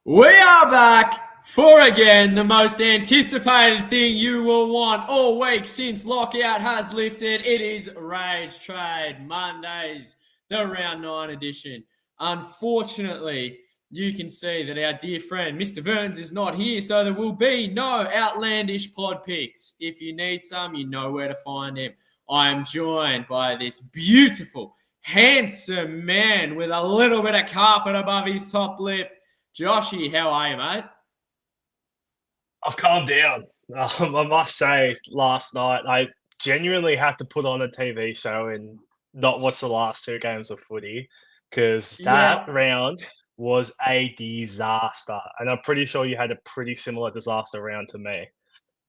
We are back for again the most anticipated thing you will want all week since lockout has lifted. It is Rage Trade Mondays, the round 9 edition. Unfortunately, you can see that our dear friend Mr. Verns is not here, so there will be no outlandish pod picks. If you need some, you know where to find him. I am joined by this beautiful, handsome man with a little bit of carpet above his top lip. Joshy, how are you, mate? I've calmed down. I must say, last night I genuinely had to put on a TV show and not watch the last two games of footy because that Yeah. round was a disaster, and I'm pretty sure you had a pretty similar disaster round to me.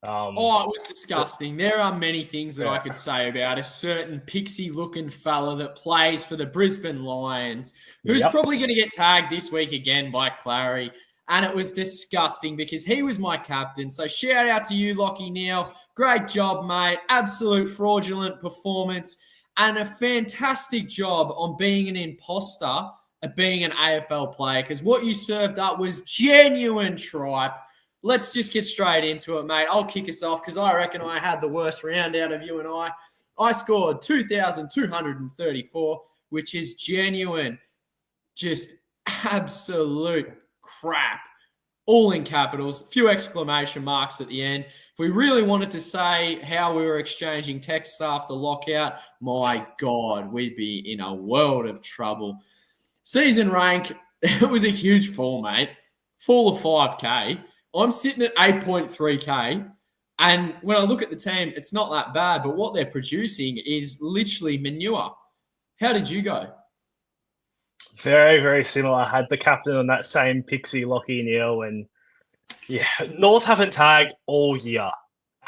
Oh, it was But disgusting. There are many things that I yeah, could say about a certain pixie looking fella that plays for the Brisbane Lions, who's yep. probably going to get tagged this week again by Clary. And it was disgusting because he was my captain. So shout out to you, Lockie Neal. Great job, mate. Absolute fraudulent performance and a fantastic job on being an imposter at being an AFL player because what you served up was genuine tripe. Let's just get straight into it, mate. I'll kick us off because I reckon I had the worst round out of you and I. I scored 2,234, which is genuine, just absolute crap. All in capitals, a few exclamation marks at the end. If we really wanted to say how we were exchanging text after lockout, my God, we'd be in a world of trouble. Season rank, it was a huge fall, mate. Fall of 5K. I'm sitting at 8.3K. And when I look at the team, it's not that bad, but what they're producing is literally manure. How did you go? Very, very similar. I had the captain on that same Pixie Lockie Neal, and yeah, North haven't tagged all year.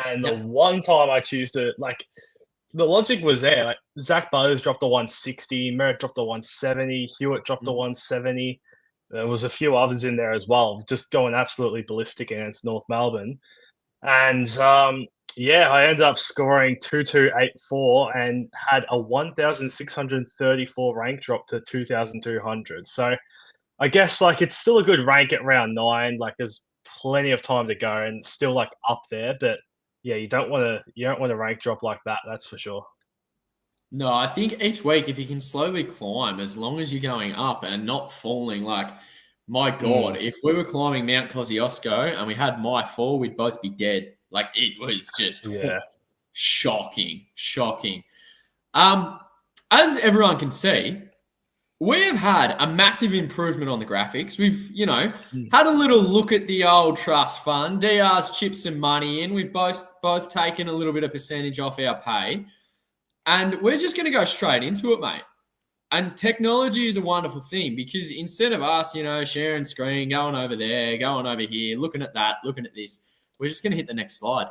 And the Yeah. one time I choose to the logic was there. Like Zach Butters dropped a 160, Merritt dropped a 170, Hewitt dropped a 170. There was a few others in there as well, just going absolutely ballistic against North Melbourne. And yeah, I ended up scoring 2284 and had a 1,634 rank drop to 2,200. So I guess it's still a good rank at round 9. Like there's plenty of time to go and still up there, but yeah, you don't want to rank drop like that. That's for sure. No, I think each week, if you can slowly climb, as long as you're going up and not falling, like, my God, Mm, if we were climbing Mount Kosciuszko and we had my fall, we'd both be dead. Like, it was just yeah. shocking, shocking. Um, as everyone can see, we have had a massive improvement on the graphics. We've, Mm. had a little look at the old trust fund. DR's chipped some money in. We've both taken a little bit of percentage off our pay. And we're just going to go straight into it, mate. And technology is a wonderful thing because instead of us, sharing screen, going over there, going over here, looking at that, looking at this, we're just going to hit the next slide.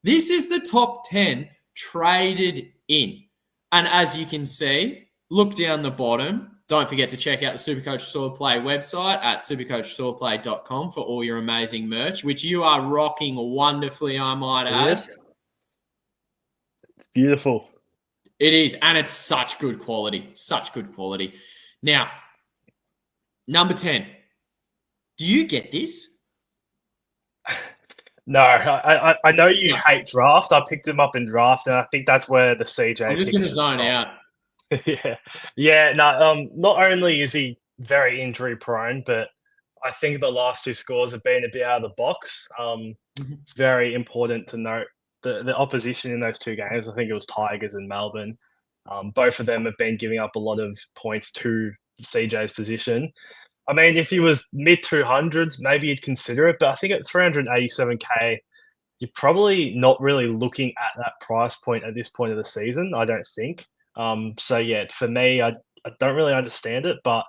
This is the top 10 traded in. And as you can see, look down the bottom. Don't forget to check out the Supercoach Swordplay website at supercoachswordplay.com for all your amazing merch, which you are rocking wonderfully, I might add. Yes, it's beautiful. It is, and it's such good quality. Such good quality. Now, number 10. Do you get this? No, I know you No. hate draft. I picked him up in draft, and I think that's where the I'm CJ just going picks to should zone stop. out. Yeah, yeah. No, not only is he very injury prone, but I think the last two scores have been a bit out of the box. Mhm. It's very important to note the opposition in those two games. I think it was Tigers and Melbourne. Both of them have been giving up a lot of points to CJ's position. I mean, if he was mid 200s, maybe you'd consider it, but I think at 387k, you're probably not really looking at that price point at this point of the season. I don't think. So yeah, for me, I don't really understand it, but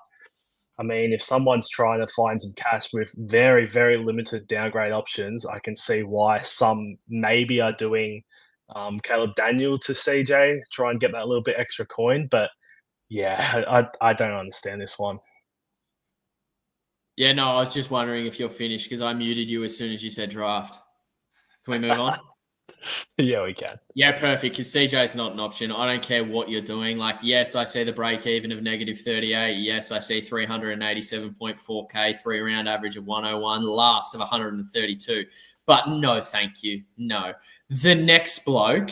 I mean, if someone's trying to find some cash with very, very limited downgrade options, I can see why some maybe are doing Caleb Daniel to CJ, try and get that little bit extra coin. But yeah, I don't understand this one. Yeah, no, I was just wondering if you're finished because I muted you as soon as you said draft. Can we move on? Yeah, we can. Yeah, perfect. Because CJ's not an option. I don't care what you're doing. Like, yes, I see the break even of -38. Yes, I see 387.4K, 3 round average of 101, last of 132. But no, thank you. No. The next bloke,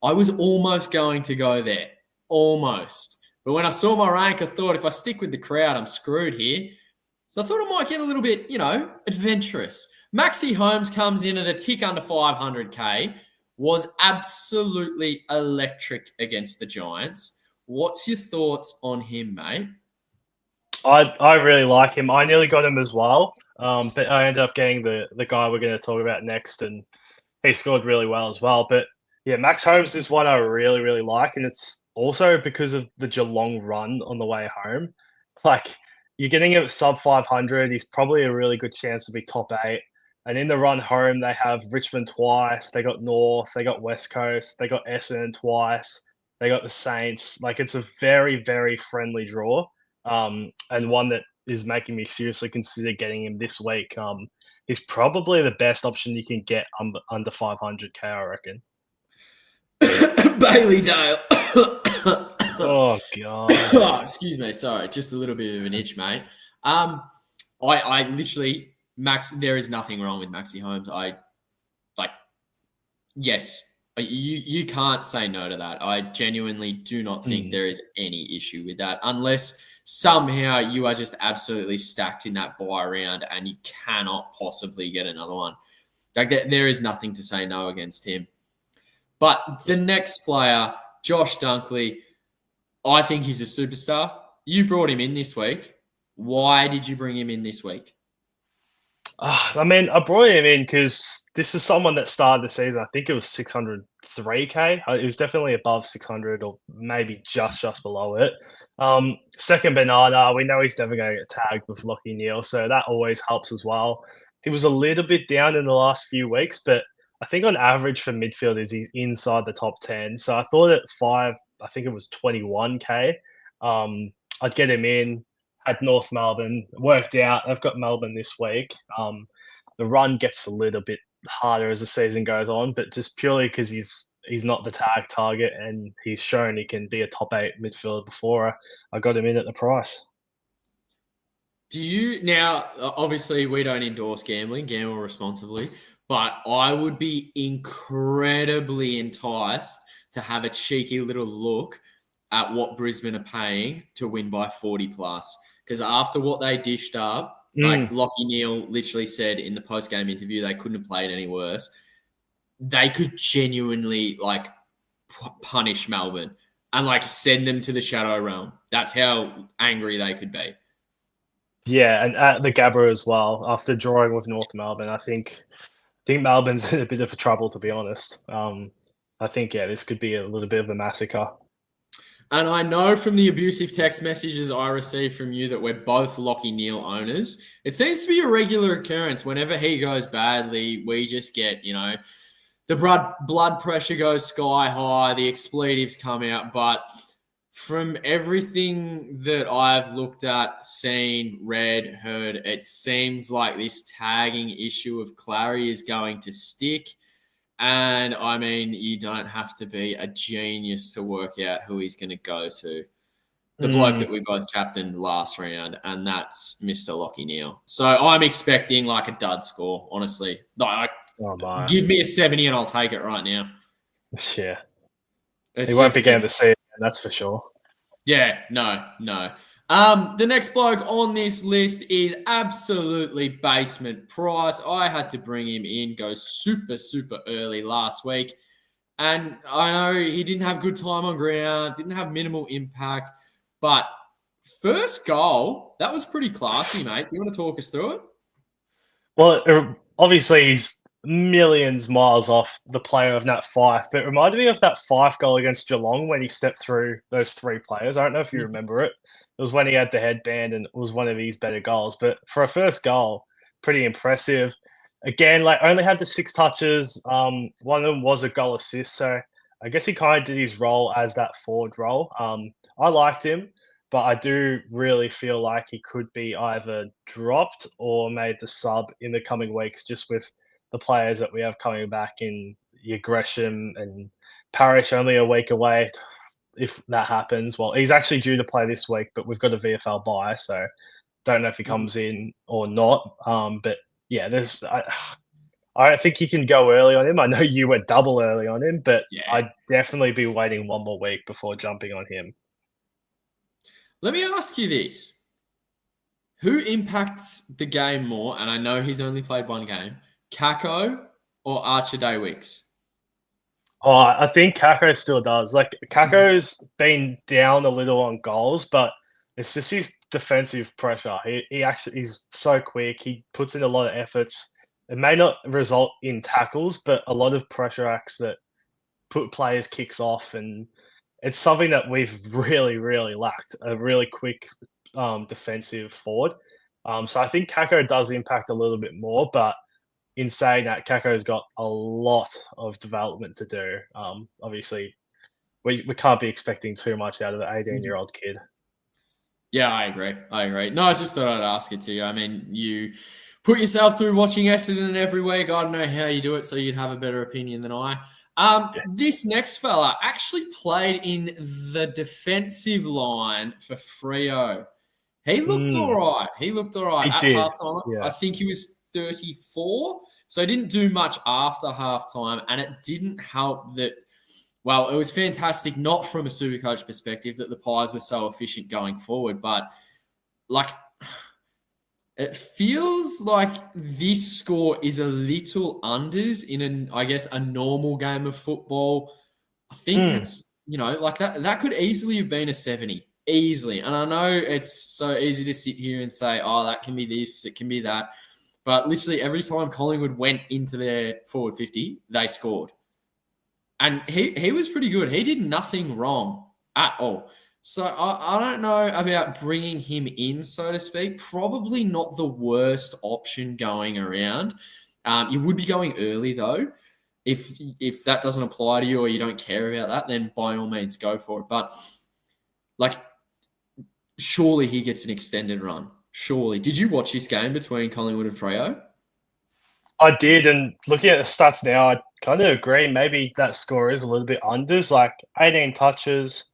I was almost going to go there. Almost. But when I saw my rank, I thought if I stick with the crowd, I'm screwed here. So I thought I might get a little bit, adventurous. Maxi Holmes comes in at a tick under 500K, was absolutely electric against the Giants. What's your thoughts on him, mate? I really like him. I nearly got him as well, but I ended up getting the guy we're going to talk about next, and he scored really well as well. But yeah, Max Holmes is one I really, really like, and it's also because of the Geelong run on the way home. Like, you're getting him at sub 500. He's probably a really good chance to be top 8. And in the run home, they have Richmond twice. They got North. They got West Coast. They got Essendon twice. They got the Saints. Like, it's a very, very friendly draw, and one that is making me seriously consider getting him this week. He's probably the best option you can get under 500K, I reckon. Bailey Dale. Oh god. Oh, excuse me. Sorry, just a little bit of an itch, mate. I literally Max. There is nothing wrong with Maxi Holmes. I like. Yes, you can't say no to that. I genuinely do not think there is any issue with that, unless somehow you are just absolutely stacked in that buy round and you cannot possibly get another one. Like there is nothing to say no against him. But the next player, Josh Dunkley, I think he's a superstar. You brought him in this week. Why did you bring him in this week? I mean, I brought him in because this is someone that started the season. I think it was 603K. It was definitely above 600, or maybe just below it. Second banana, we know he's never going to get tagged with Lockie Neal, so that always helps as well. He was a little bit down in the last few weeks, but I think on average for midfielders, he's inside the top 10. So I thought at 5, I think it was 21K, I'd get him in. Had North Melbourne, worked out. I've got Melbourne this week. The run gets a little bit harder as the season goes on, but just purely because he's not the tag target and he's shown he can be a top 8 midfielder before, I got him in at the price. Do you now? Obviously, we don't endorse gambling. Gamble responsibly. But I would be incredibly enticed to have a cheeky little look at what Brisbane are paying to win by 40 plus. Because after what they dished up, like Lockie Neal literally said in the post-game interview, they couldn't have played any worse. They could genuinely punish Melbourne and send them to the shadow realm. That's how angry they could be. Yeah, and at the Gabba as well, after drawing with North Melbourne, I think Melbourne's in a bit of trouble, to be honest. I think, this could be a little bit of a massacre. And I know from the abusive text messages I received from you that we're both Lockie Neal owners. It seems to be a regular occurrence. Whenever he goes badly, we just get, the blood pressure goes sky high, the expletives come out. But from everything that I've looked at, seen, read, heard, it seems like this tagging issue of Clary is going to stick. And I mean, you don't have to be a genius to work out who he's going to go to. The bloke that we both captained last round, and that's Mr. Lockie Neal. So I'm expecting a dud score, honestly. Give me a 70 and I'll take it right now. Yeah. He won't be getting to see it, that's for sure. Yeah, no. The next bloke on this list is absolutely basement price. I had to bring him in, go super, super early last week. And I know he didn't have good time on ground, didn't have minimal impact. But first goal, that was pretty classy, mate. Do you want to talk us through it? Well, obviously he's millions miles off the player of Nat Fyfe, but it reminded me of that Fyfe goal against Geelong when he stepped through those 3 players. I don't know if you remember it. It was when he had the headband and it was one of his better goals. But for a first goal, pretty impressive. Again, only had the 6 touches. One of them was a goal assist. So I guess he kind of did his role as that forward role. I liked him, but I do really feel like he could be either dropped or made the sub in the coming weeks, just with the players that we have coming back in your Gresham and Parish only a week away. If that happens, well, he's actually due to play this week, but we've got a VFL bye, so don't know if he comes in or not. But yeah, I don't think you can go early on him. I know you went double early on him, but Yeah. I'd definitely be waiting one more week before jumping on him. Let me ask you this. Who impacts the game more? And I know he's only played one game. Kako or Archer Daywicks? Oh, I think Kako still does. Like Kako's been down a little on goals, but it's just his defensive pressure. He's so quick. He puts in a lot of efforts. It may not result in tackles, but a lot of pressure acts that put players kicks off, and it's something that we've really, really lacked. A really quick defensive forward. So I think Kako does impact a little bit more, but in saying that, Kako's got a lot of development to do. Obviously, we can't be expecting too much out of the 18-year-old kid. Yeah, I agree. No, I just thought I'd ask it to you. I mean, you put yourself through watching Essendon every week. I don't know how you do it, so you'd have a better opinion than I. This next fella actually played in the defensive line for Freo. He looked all right. He at did, halftime. yeah. I think he was 34, so he didn't do much after halftime, and it didn't help that. Well, it was fantastic, not from a Supercoach perspective, that the Pies were so efficient going forward, but like it feels like this score is a little unders in a normal game of football. I think that's, like that could easily have been a 70. Easily. And I know it's so easy to sit here and say, oh, that can be this, it can be that. But literally every time Collingwood went into their forward 50, they scored. And he was pretty good. He did nothing wrong at all. So I don't know about bringing him in, so to speak. Probably not the worst option going around. You would be going early, though. If that doesn't apply to you or you don't care about that, then by all means go for it. But, like, surely he gets an extended run. Surely. Did you watch this game between Collingwood and Freo? I did, and looking at the stats now, I kind of agree. Maybe that score is a little bit unders, like 18 touches,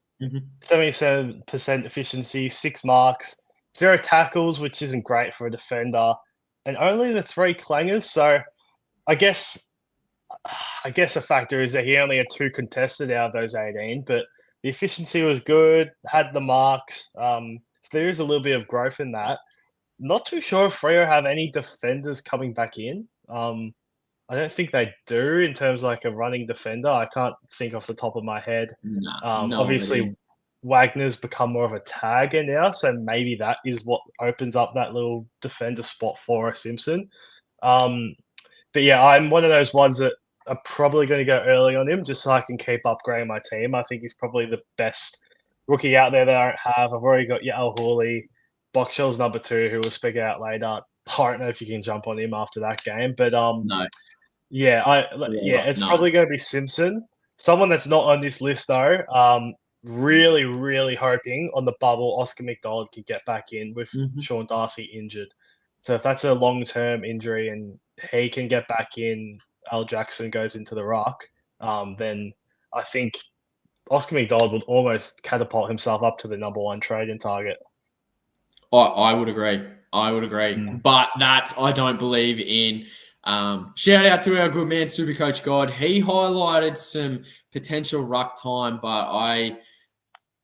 77% efficiency, 6 marks, 0 tackles, which isn't great for a defender, and only the 3 clangers. So I guess a factor is that he only had 2 contested out of those 18, but the efficiency was good, had the marks. So there is a little bit of growth in that. Not too sure if Freo have any defenders coming back in. I don't think they do in terms of like a running defender. I can't think off the top of my head. No Obviously, idea. Wagner's become more of a tagger now, so maybe that is what opens up that little defender spot for a Simpson. But yeah, I'm one of those ones that are probably going to go early on him just so I can keep upgrading my team. I think he's probably the best rookie out there that I don't have. I've already got Al Hawley, Boxshell's number 2, who we'll speak out later. I don't know if you can jump on him after that game, but No. it's probably going to be Simpson. Someone that's not on this list though. Really, really hoping on the bubble Oscar McDonald can get back in with Sean Darcy injured. So if that's a long-term injury and he can get back in, Al Jackson goes into the ruck, then I think Oscar McDonald would almost catapult himself up to the number 1 trading target. I would agree. But that I don't believe in. Shout out to our good man, Supercoach God. He highlighted some potential ruck time, but I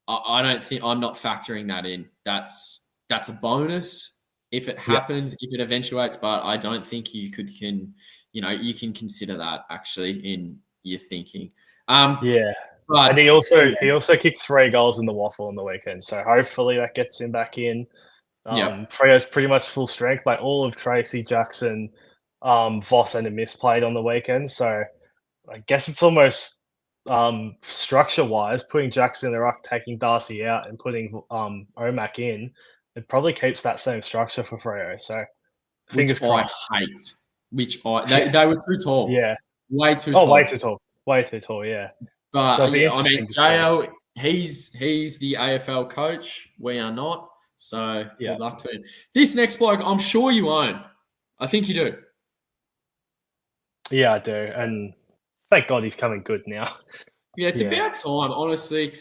don't think I'm not factoring that in. That's a bonus if it happens, if it eventuates. But I don't think you can consider that actually in your thinking. But and he also kicked 3 goals in the waffle on the weekend, so hopefully that gets him back in. Freo's pretty much full strength. Like all of Tracy, Jackson, Voss, and Miss played on the weekend. So I guess it's almost structure-wise, putting Jackson in the ruck, taking Darcy out, and putting Omac in. It probably keeps that same structure for Freo. So fingers crossed. I hate. They were too tall. Yeah, way too tall. Way too tall. Yeah. But so JL, he's the AFL coach. We are not. So good luck to him. This next bloke, I'm sure you own. I think you do. Yeah, I do, and thank God he's coming good now. Yeah, it's Yeah. about time, honestly.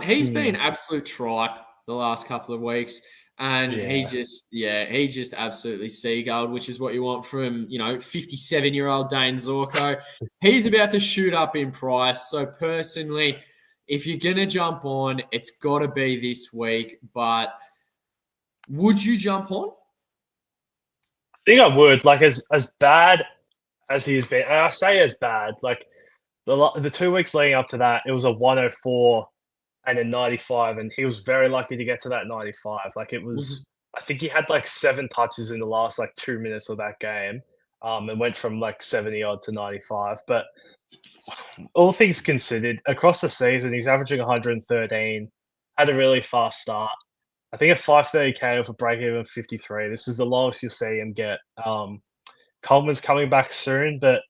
He's been Mm, absolute tripe the last couple of weeks, and yeah. he just absolutely seagulled, which is what you want from 57-year-old Dane Zorko. He's about to shoot up in price. So personally, if you're gonna jump on, it's got to be this week. But would you jump on? I think I would, like, as bad as he's been, and I say as bad, like, the 2 weeks leading up to that, it was a 104 and a 95, and he was very lucky to get to that 95. Like, it was I think he had, like, 7 touches in the last, like, 2 minutes of that game, and went from, like, 70 odd to 95, but all things considered, across the season, he's averaging 113, had a really fast start. I think at 530K with a break even of 53, this is the lowest you'll see him get. Coleman's coming back soon, but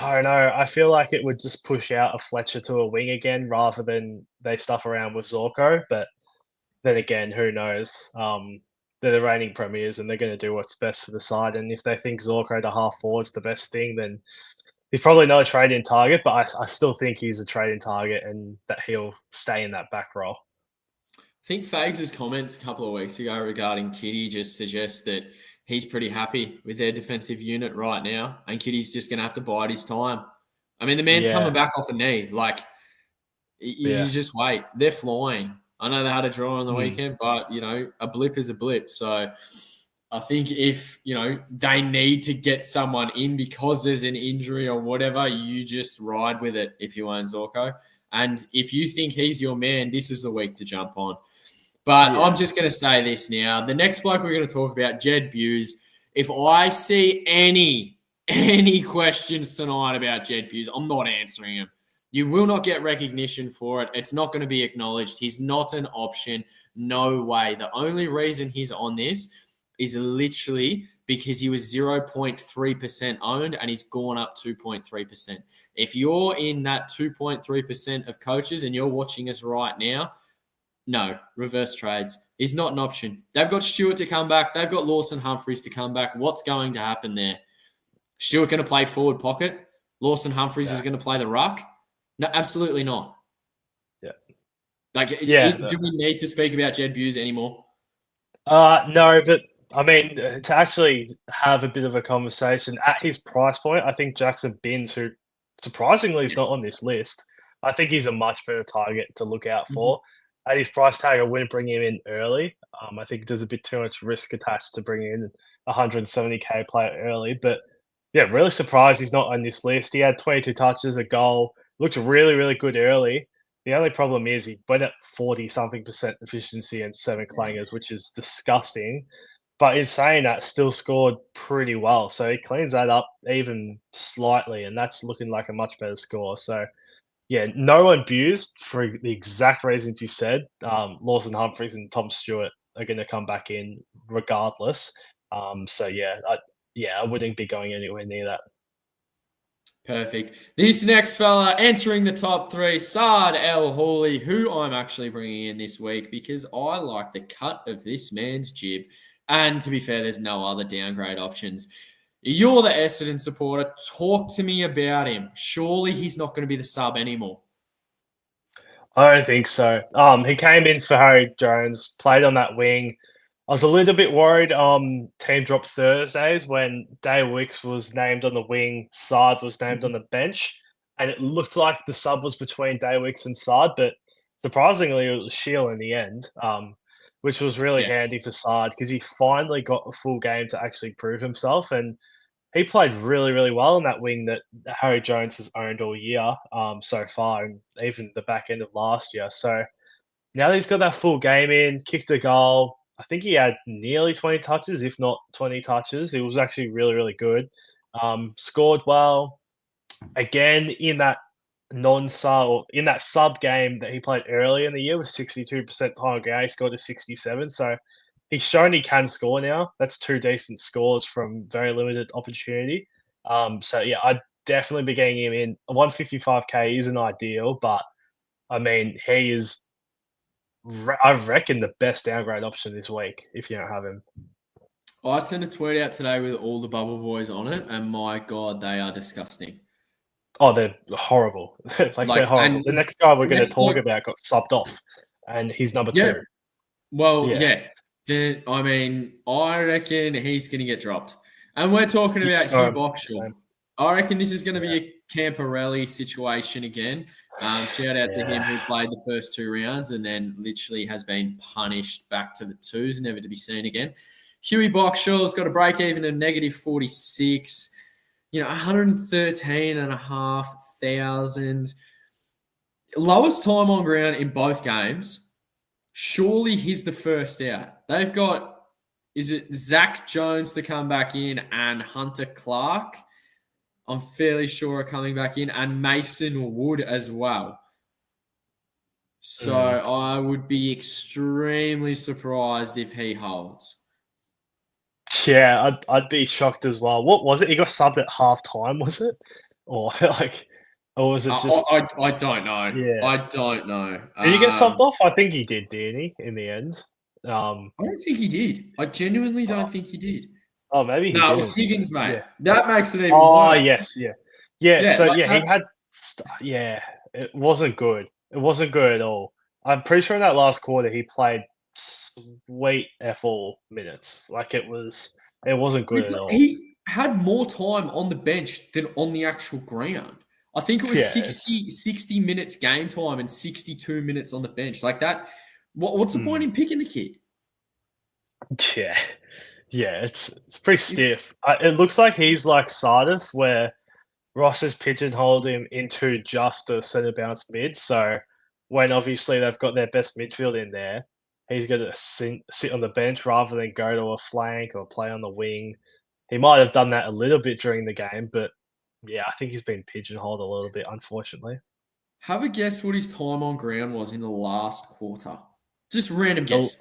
I don't know. I feel like it would just push out a Fletcher to a wing again rather than they stuff around with Zorko. But then again, who knows? They're the reigning premiers and they're going to do what's best for the side. And if they think Zorko to half forward is the best thing, then he's probably not a trade in target. But I still think he's a trade in target and that he'll stay in that back role. I think Fags' comments a couple of weeks ago regarding Kitty just suggests that he's pretty happy with their defensive unit right now, and Kitty's just going to have to bide his time. I mean, the man's coming Yeah, back off a knee. Like, you yeah. just wait. They're flying. I know they had a draw on the Hmm. weekend, but, a blip is a blip. So I think if, they need to get someone in because there's an injury or whatever, you just ride with it if you own Zorko. And if you think he's your man, this is the week to jump on. But I'm Yeah. just going to say this now. The next bloke we're going to talk about, Jed Buse. If I see any questions tonight about Jed Buse, I'm not answering him. You will not get recognition for it. It's not going to be acknowledged. He's not an option. No way. The only reason he's on this is literally because he was 0.3% owned and he's gone up 2.3%. If you're in that 2.3% of coaches and you're watching us right now, no, reverse trades is not an option. They've got Stewart to come back. They've got Lawson Humphreys to come back. What's going to happen there? Stewart going to play forward pocket? Lawson Humphreys is Yeah. going to play the ruck? No, absolutely not. Yeah. Like, Yeah. do we need to speak about Jed Buse anymore? No, but I mean, to actually have a bit of a conversation at his price point, I think Jackson Binns, who surprisingly is not on this list, I think he's a much better target to look out Mhm. for. At his price tag, I wouldn't bring him in early. I think there's a bit too much risk attached to bringing in a 170K player early. But yeah, really surprised he's not on this list. He had 22 touches, a goal, looked really, really good early. The only problem is he went at 40 something percent efficiency and 7 clangers, which is disgusting. But in saying that, still scored pretty well. So he cleans that up even slightly, and that's looking like a much better score. So yeah, no one abused for the exact reasons you said. Lawson Humphreys and Tom Stewart are going to come back in regardless. So yeah, I wouldn't be going anywhere near that. Perfect. This next fella entering the top three, Saad El Hawley, who I'm actually bringing in this week because I like the cut of this man's jib. And to be fair, there's no other downgrade options. You're the Essendon supporter. Talk to me about him. Surely he's not going to be the sub anymore. I don't think so. He came in for Harry Jones, played on that wing. I was a little bit worried. Team dropped Thursdays when Dale Wicks was named on the wing, Sard was named on the bench, and it looked like the sub was between Dale Wicks and Sard, but surprisingly, it was Shield in the end, which was really Yeah. handy for Sard because he finally got a full game to actually prove himself. And he played really, really well in that wing that Harry Jones has owned all year so far, and even the back end of last year. So now that he's got that full game in, kicked a goal. I think he had nearly 20 touches, if not 20 touches. It was actually really, really good. Scored well. Again, in that non-sub or in that sub game that he played early in the year with 62% time game, he scored a 67. So he's shown he can score now. That's two decent scores from very limited opportunity. So yeah, I'd definitely be getting him in. 155K isn't ideal, but I mean, he is I reckon the best downgrade option this week if you don't have him. I sent a tweet out today with all the bubble boys on it, and my God, they are disgusting. Oh, they're horrible. Like Like, they're horrible. and The next guy we're going to next talk bloke, about got subbed off, and he's number yeah, two. well, Yeah, yeah. Then I mean, I reckon he's going to get dropped. And we're talking about Hugh so Boxall. same. I reckon this is going to Yeah, be a Camporelli situation again. Shout out to him yeah. who played the first 2 rounds and then literally has been punished back to the twos, never to be seen again. Huey Boxall's got a break even of negative 46. 113,500. Lowest time on ground in both games. Surely he's the first out. They've got, is it Zach Jones to come back in and Hunter Clark? I'm fairly sure are coming back in, and Mason Wood as well. So Mm. I would be extremely surprised if he holds. Yeah, I'd be shocked as well. What was it? He got subbed at half time, was it? Or like, or was it just? I don't know. Yeah. I don't know. Did he get subbed off? I think he didn't he? In the end. I don't think he did. I genuinely Oh, don't think he did. oh, maybe he No, it was didn't. Higgins, mate. Yeah. That makes it even Oh worse. yes, yeah, yeah. Yeah, So like yeah, he that's had. Yeah, it wasn't good. It wasn't good at all. I'm pretty sure in that last quarter he played sweet f all minutes. Like it was. It wasn't good at all. he had more time on the bench than on the actual ground. I think it was Yeah, it's 60 minutes game time and 62 minutes on the bench. Like that, what's the point mm, in picking the kid? yeah, yeah. It's pretty stiff. It looks like he's like Sardis, where Ross has pigeonholed him into just a centre bounce mid. So when obviously they've got their best midfield in there, he's going to sit on the bench rather than go to a flank or play on the wing. He might have done that a little bit during the game, but yeah, I think he's been pigeonholed a little bit, unfortunately. Have a guess what his time on ground was in the last quarter. Just random The- guess.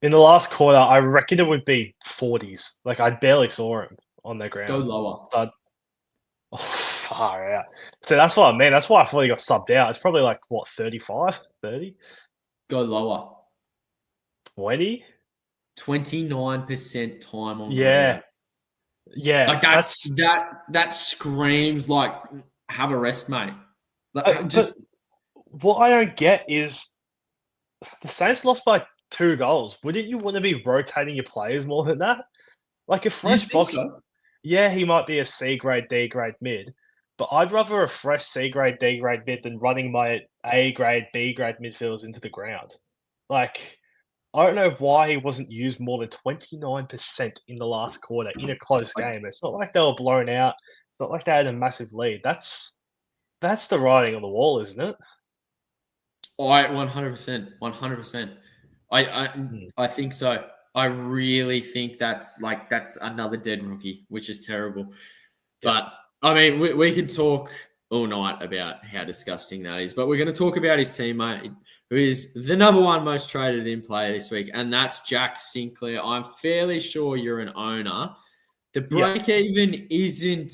In the last quarter, I reckon it would be 40s. Like I barely saw him on the Go ground. lower. So oh, far out. So that's what I mean. That's why I thought he got subbed out. It's probably like what 35, 30, Go lower. 20. 29% time on Yeah, ground. yeah. Like that screams like have a rest, mate. Like But just what I don't get is the Saints lost by 2 goals. Wouldn't you want to be rotating your players more than that? Like a you fresh think box. so? Yeah, he might be a C grade, D grade mid, but I'd rather a fresh C grade, D grade mid than running my A grade, B grade midfielders into the ground. Like, I don't know why he wasn't used more than 29% in the last quarter in a close Like game. It's not like they were blown out. It's not like they had a massive lead. That's the writing on the wall, isn't it? I 100%, 100%. I I Mm, I think so. I really think that's another dead rookie, which is terrible. yeah. But I mean, we could talk all night about how disgusting that is. But we're going to talk about his teammate, who is the number one most traded in player this week, and that's Jack Sinclair. I'm fairly sure you're an owner. The Yeah. break even isn't,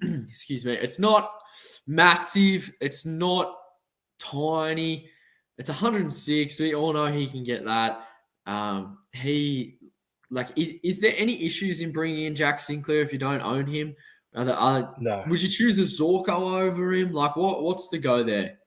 excuse me, it's not massive. It's not tiny. It's 106. We all know he can get that. He is there any issues in bringing in Jack Sinclair if you don't own him? No. Would you choose a Zorko over him? Like what's the go there?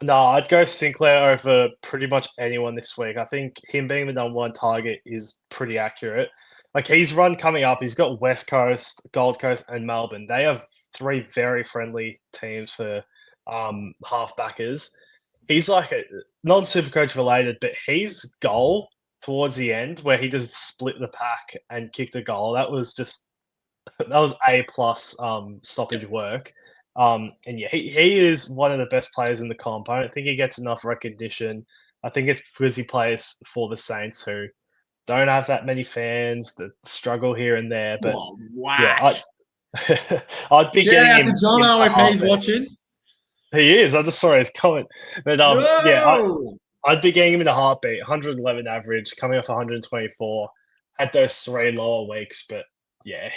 No, I'd go Sinclair over pretty much anyone this week. I think him being the number one target is pretty accurate. Like his run coming up, he's got West Coast, Gold Coast, and Melbourne. They have 3 very friendly teams for halfbackers. He's like not Supercoach related, but his goal towards the end where he just split the pack and kicked a goal. That was A plus stoppage Yep. work. And yeah, he is one of the best players in the comp. I don't think he gets enough recognition. I think it's because he plays for the Saints who don't have that many fans that struggle here and there. But Oh, yeah, whack. I'd be Shout getting out to him in Jono a if he's heartbeat. watching. He is. I just saw his comment. But yeah, Yo! I'd be getting him in a heartbeat. 111 average, coming off 124. Had those 3 lower weeks, but yeah,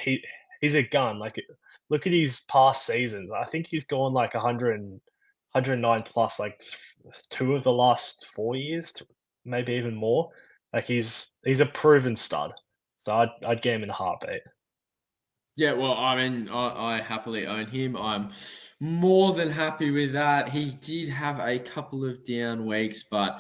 he's a gun. Like look at his past seasons. I think he's gone like 100 109 plus like 2 of the last 4 years, maybe even more. Like he's a proven stud. So I'd get him in a heartbeat. Yeah, well, I mean, I happily own him. I'm more than happy with that. He did have a couple of down weeks, but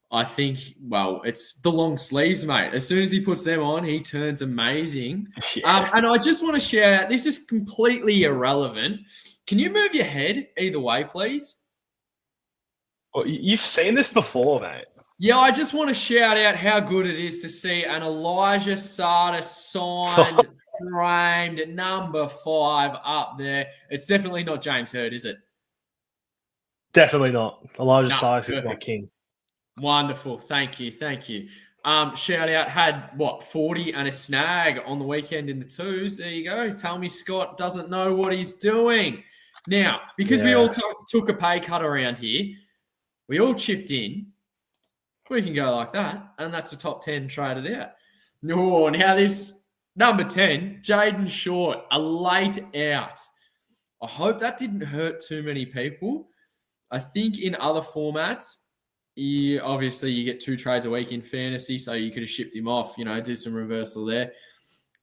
I think, well, it's the long sleeves, mate. As soon as he puts them on, he turns amazing. Yeah. And I just want to share out, this is completely irrelevant. Can you move your head either way, please? Well, you've seen this before, mate. Yeah, I just want to shout out how good it is to see an Elijah Sada signed, framed number 5 up there. It's definitely not James Hurd, is it? Definitely not. Elijah No, Silas is my perfect. king. Wonderful. Thank you. Thank you. Shout out had what 40 and a snag on the weekend in the twos. There you go. Tell me Scott doesn't know what he's doing. Now, because we all Yeah. took a pay cut around here, we all chipped in. We can go like that, and that's a top 10 traded out. No, now this number 10, Jaden Short, a late out. I hope that didn't hurt too many people. I think in other formats, obviously you get 2 trades a week in fantasy, so you could have shipped him off, do some reversal there.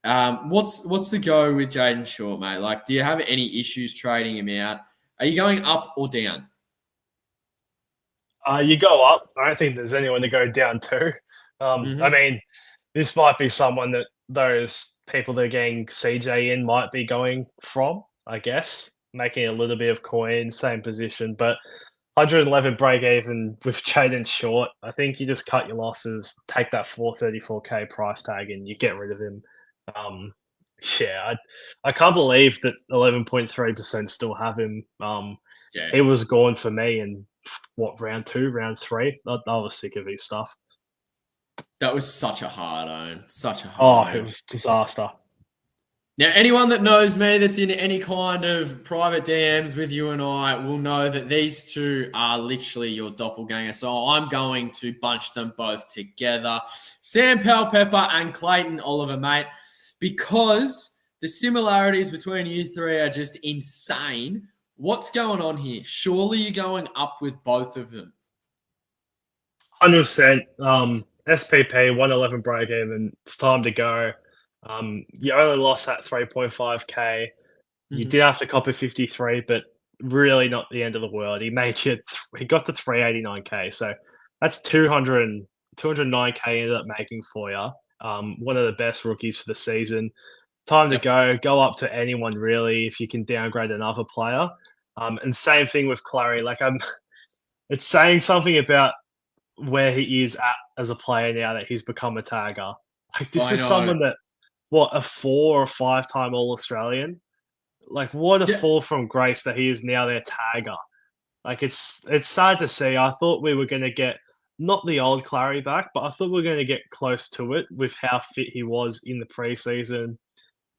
What's the go with Jaden Short, mate? Like, do you have any issues trading him out? Are you going up or down? You go up. I don't think there's anyone to go down to. I Mm-hmm. mean, this might be someone that those people that are getting CJ in might be going from, I guess, making a little bit of coin, same position. But 111 break even with Jaden Short, I think you just cut your losses, take that 434K price tag, and you get rid of him. Um, yeah, I can't believe that 11.3% still have him. Yeah. He was gone for me in what, round 2, round 3? I was sick of his stuff. That was such a hard own. Such a hard Oh, it own. was disaster. Now, anyone that knows me that's in any kind of private DMs with you and I will know that these two are literally your doppelganger. So I'm going to bunch them both together. Sam Powell-Pepper and Clayton Oliver, mate, because the similarities between you three are just insane. What's going on here? Surely you're going up with both of them. 100%. SPP 111 break even. It's time to go. You only lost that 3.5k. You Mm-hmm. did have to cop a 53, but really not the end of the world. He made you. He got to 389k, so that's 209k ended up making for you. One of the best rookies for the season. Time to Yep. go. Go up to anyone really if you can downgrade another player. And same thing with Clary. Like it's saying something about where he is at as a player now that he's become a tagger. Like this I is know. someone that what, a 4 or 5-time All Australian. Like what a Yeah. fall from grace that he is now their tagger. Like it's sad to see. I thought we were going to get not the old Clary back, but I thought we were going to get close to it with how fit he was in the preseason.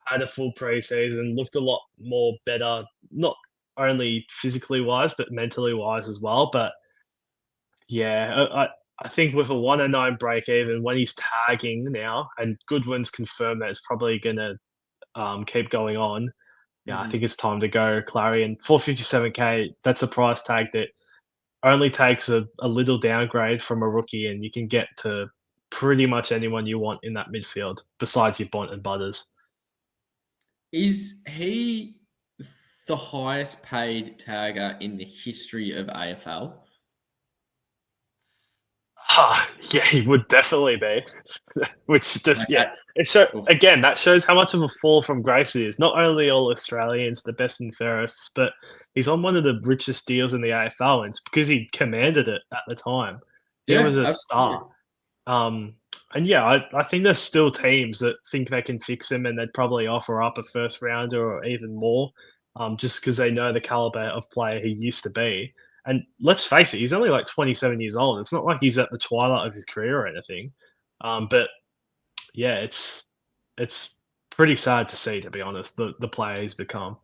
Had a full preseason, looked a lot more better, not only physically wise but mentally wise as well. But yeah, I think with a 109 break even, when he's tagging now, and Goodwin's confirmed that it's probably going to keep going on, yeah, I Mhm. think it's time to go Clarion. 457k, that's a price tag that only takes a little downgrade from a rookie, and you can get to pretty much anyone you want in that midfield, besides your Bont and Butters. Is he the highest paid tagger in the history of AFL? Yeah, he would definitely be. Which just yeah, Like, oof. again that shows how much of a fall from grace he is. Not only all Australians, the best and fairest, but he's on one of the richest deals in the AFL, and it's because he commanded it at the time. He Yeah, was a absolutely. star. Um, and yeah, I think there's still teams that think they can fix him, and they'd probably offer up a first rounder or even more, just because they know the caliber of player he used to be. And let's face it, he's only like 27 years old. It's not like he's at the twilight of his career or anything. But yeah, it's pretty sad to see, to be honest, the player he's become.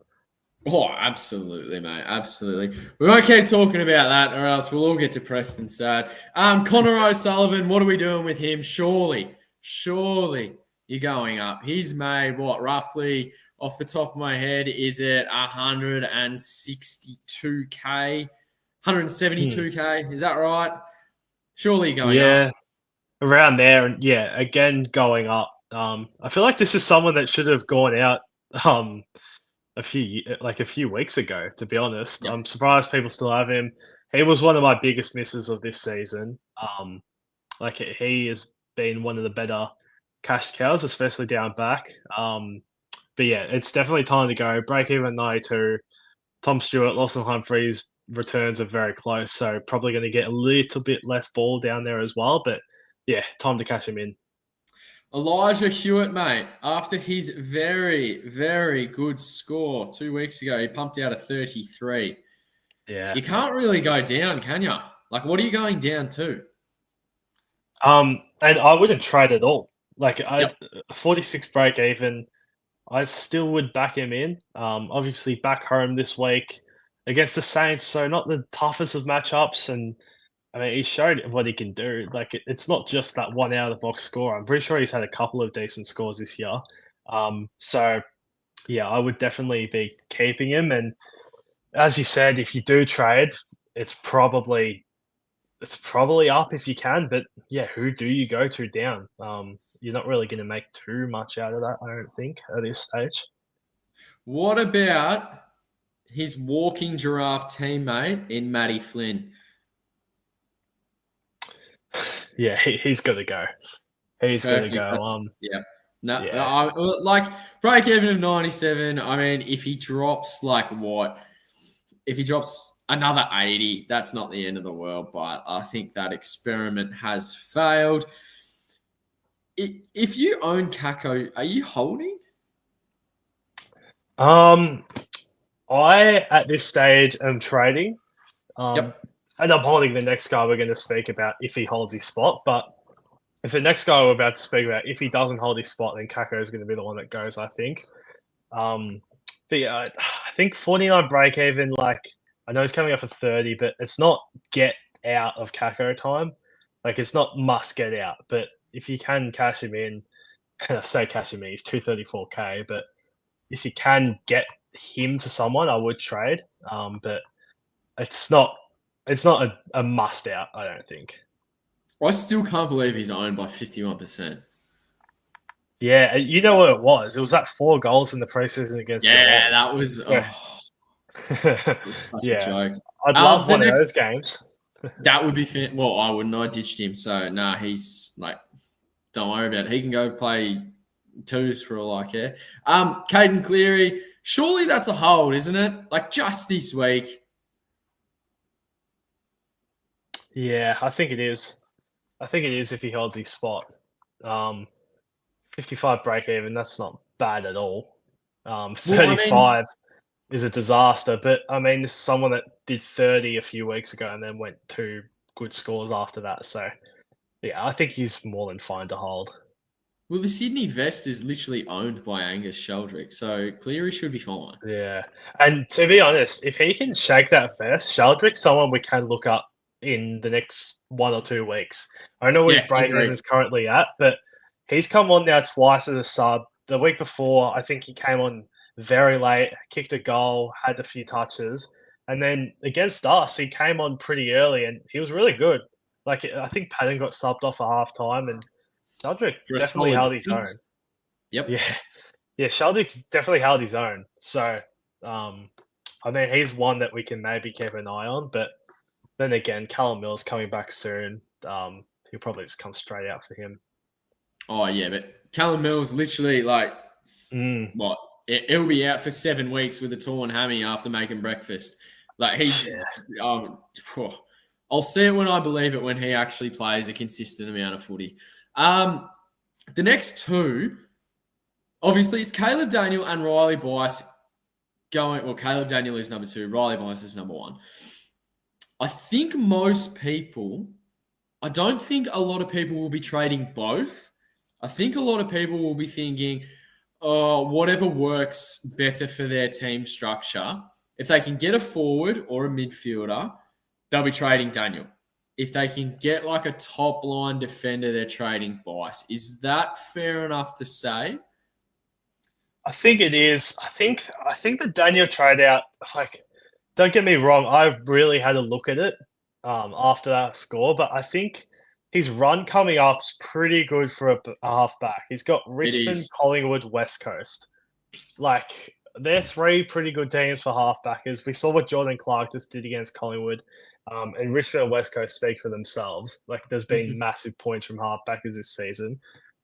Oh, absolutely, mate. Absolutely. We won't keep talking about that, or else we'll all get depressed and sad. Connor O'Sullivan, what are we doing with him? Surely you're going up. He's made what, roughly off the top of my head, is it 162k, Hmm. 172k? Is that right? Surely you're going up. Yeah, around there, and yeah, again going up. I feel like this is someone that should have gone out um, a few weeks ago. To be honest, Yep. I'm surprised people still have him. He was one of my biggest misses of this season. He has been one of the better cash cows, especially down back. But yeah, it's definitely time to go. Break even 92. Tom Stewart, Lawson Humphreys returns are very close, so probably going to get a little bit less ball down there as well. But yeah, time to cash him in. Elijah Hewitt, mate, after his very, very good score 2 weeks ago, he pumped out a 33. Yeah. You can't really go down, can you? Like, what are you going down to? And I wouldn't trade at all. Like Yep. 46 break even. I still would back him in. Obviously back home this week against the Saints, so not the toughest of matchups. And I mean, he showed what he can do. Like it's not just that one out of the box score. I'm pretty sure he's had a couple of decent scores this year. So yeah, I would definitely be keeping him. And as you said, if you do trade, it's probably it's probably up if you can. But yeah, who do you go to down? You're not really going to make too much out of that, I don't think, at this stage. What about his walking giraffe teammate in Matty Flynn? Yeah, he's got to go. He's got to Perfect. go. That's yeah. No, Yeah. like break even of 97. I mean, if he drops like what? If he drops another 80, that's not the end of the world. But I think that experiment has failed. If you own Kako, are you holding? Um, I at this stage am trading. Um, Yep. and I'm holding the next guy we're going to speak about if he holds his spot. But if the next guy we're about to speak about, if he doesn't hold his spot, then Kako is going to be the one that goes, I think. Um, but yeah, I think 49 break even. Like I know he's coming off a 30, but it's not get out of Kako time. Like it's not must get out. But if you can cash him in, and I say cash him in, he's 234k. But if you can get him to someone, I would trade. But it's not a must out. I don't think. I still can't believe he's owned by 51%. Yeah, you know what it was? It was that 4 goals in the preseason against Yeah, Geelong. that was, So, such a yeah, joke. I'd love The one of next those games. that would be well, I wouldn't. I ditched him, so nah, he's like, don't worry about it. He can go play twos for all I care. Caden Cleary, surely that's a hold, isn't it? Like just this week. Yeah, I think it is. I think it is if he holds his spot. 55 break even, that's not bad at all. Well, I mean, 35 is a disaster, but I mean, this is someone that did 30 a few weeks ago and then went 2 good scores after that. So, yeah, I think he's more than fine to hold. well, the Sydney Vest is literally owned by Angus Sheldrick, so Cleary should be fine. Yeah. And to be honest, if he can shake that first, Sheldrick's someone we can look up in the next 1 or 2 weeks. I don't know what his Yeah, break even agreed. is currently at, but he's come on now twice as a sub. The week before, I think he came on very late, kicked a goal, had a few touches. And then against us, he came on pretty early and he was really good. Like, I think Patton got subbed off at half time and Sheldrick For a definitely solid held his own. 6. Yep. Yeah. Yeah, Sheldrick definitely held his own. So, I mean, he's one that we can maybe keep an eye on. But then again, Callum Mills coming back soon. He'll probably just come straight out for him. Oh yeah, but Callum Mills literally like Mm, what? He'll be out for 7 weeks with a torn hammy after making breakfast. Like yeah. phew. I'll see it when I believe it when he actually plays a consistent amount of footy. The next two, obviously, it's Caleb Daniel and Riley Bice going. Well, Caleb Daniel is number 2. Riley Bice is number 1. I think most people. I don't think a lot of people will be trading both. I think a lot of people will be thinking, whatever works better for their team structure. If they can get a forward or a midfielder, they'll be trading Daniel. If they can get like a top line defender, they're trading Bice. Is that fair enough to say? I think it is. I think the Daniel trade out, like, don't get me wrong, I really had a look at it after that score, but I think his run coming up's pretty good for a halfback. He's got It Richmond, is. Collingwood, West Coast. Like, they're three pretty good teams for halfbackers. We saw what Jordan Clark just did against Collingwood. And Richmond and West Coast speak for themselves. Like, there's been massive points from halfbackers this season.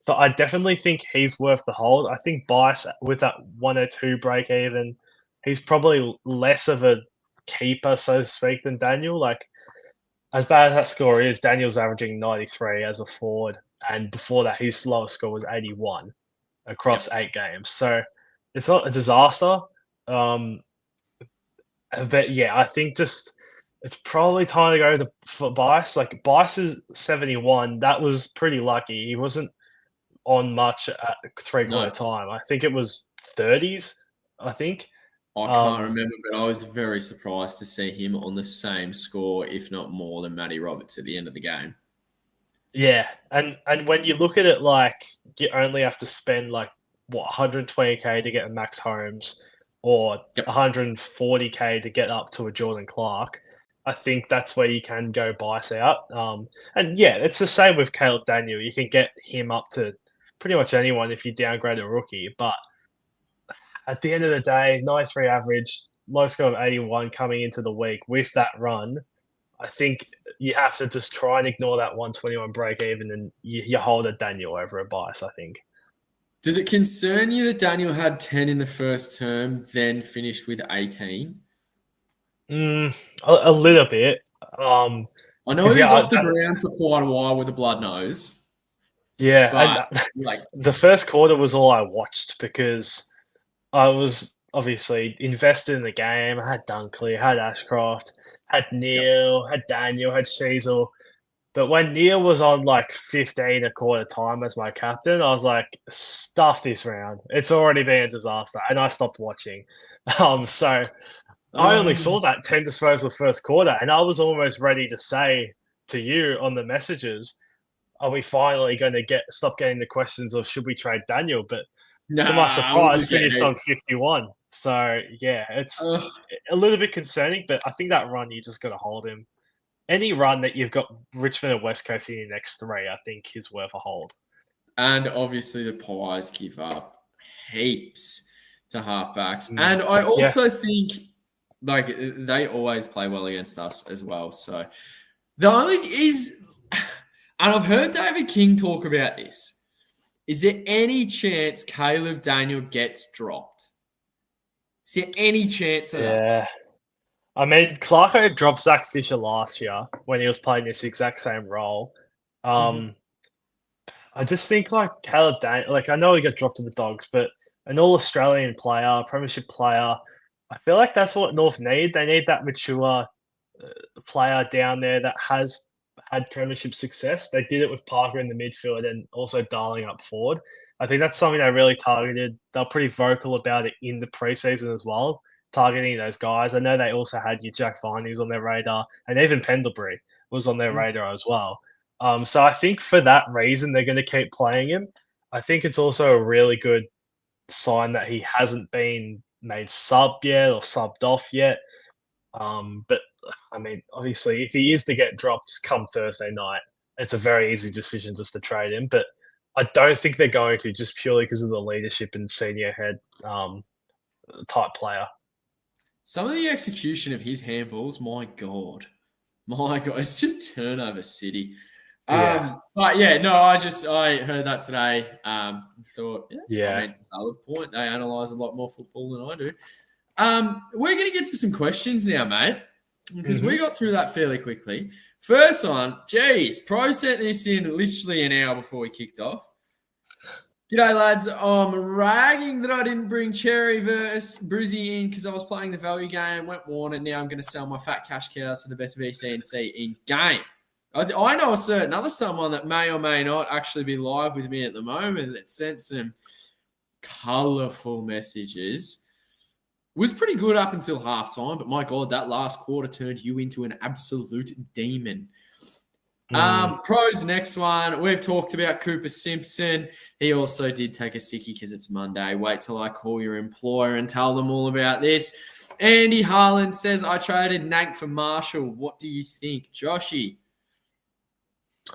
So I definitely think he's worth the hold. I think Bice, with that 102 break even, he's probably less of a keeper, so to speak, than Daniel. Like, as bad as that score is, Daniel's averaging 93 as a forward. And before that, his lowest score was 81 across 8 games. So it's not a disaster. Um, but yeah, I think just it's probably time to go for Bice. Like Bice is 71. That was pretty lucky. He wasn't on much at three-quarter No, time. I think it was 30s, I think. I can't Um, remember, but I was very surprised to see him on the same score, if not more, than Matty Roberts at the end of the game. yeah, and when you look at it, like you only have to spend like what 120K to get a Max Holmes or Yep. 140K to get up to a Jordan Clark. I think that's where you can go Bice out. And yeah, it's the same with Caleb Daniel. You can get him up to pretty much anyone if you downgrade a rookie. But at the end of the day, 93 average, low score of 81 coming into the week with that run. I think you have to just try and ignore that 121 break even, and you hold a Daniel over a Bice, I think. Does it concern you that Daniel had 10 in the first term, then finished with 18? A little bit. I know 'Cause, he was yeah, off the ground for quite a while with a blood nose, but like, the first quarter was all I watched because I was obviously invested in the game. I had Dunkley, had Ashcroft, had yep. Neil, had Daniel, had Sheasel. But when Neil was on like 15 a quarter time as my captain, I was like, stuff this round. It's already been a disaster. And I stopped watching. So I only saw that 10 disposal first quarter, and I was almost ready to say to you on the messages, are we finally going to stop getting the questions of should we trade Daniel? But to my Nah, we'll surprise, just get finished on heaps. 51. So yeah, it's a little bit concerning, but I think that run you just got to hold him. Any run that you've got Richmond and West Coast in your next three, I think is worth a hold. And obviously the Pies give up heaps to halfbacks. And I also think like they always play well against us as well. So the only is, and I've heard David King talk about this. Is there any chance Caleb Daniel gets dropped? Is there any chance of that? Yeah. I mean, Clarko dropped Zach Fisher last year when he was playing this exact same role. Mm-hmm. I just think like Caleb Daniel, like I know he got dropped to the Dogs, but an all Australian player, Premiership player, I feel like that's what North need. They need that mature player down there that has had Premiership success. They did it with Parker in the midfield and also Darling up forward. I think that's something they really targeted. They're pretty vocal about it in the preseason as well, targeting those guys. I know they also had your Jack Viney's on their radar, and even Pendlebury was on their radar as well. So I think for that reason, they're going to keep playing him. I think it's also a really good sign that he hasn't been made sub yet or subbed off yet. But I mean, obviously, if he is to get dropped come Thursday night, it's a very easy decision just to trade him. But I don't think they're going to just purely because of the leadership and senior head type player. Some of the execution of his handballs, my God, it's just turnover city. Yeah. But yeah, no, I heard that today. Thought, I Yeah. mean, valid point. They analyze a lot more football than I do. We're going to get to some questions now, mate, because we got through that fairly quickly. First one, geez, Pro sent this in literally an hour before we kicked off. G'day, lads. I'm ragging that I didn't bring Cherry versus Brizzy in because I was playing the value game, went Warner. Now I'm going to sell my fat cash cows for the best VCNC in game. I know a certain other someone that may or may not actually be live with me at the moment that sent some colourful messages. Was pretty good up until halftime, but my God, that last quarter turned you into an absolute demon. Pros next one. We've talked about Cooper Simpson. He also did take a sickie because it's Monday. Wait till I call your employer and tell them all about this. Andy Harlan says, I traded Nank for Marshall. What do you think, Joshy?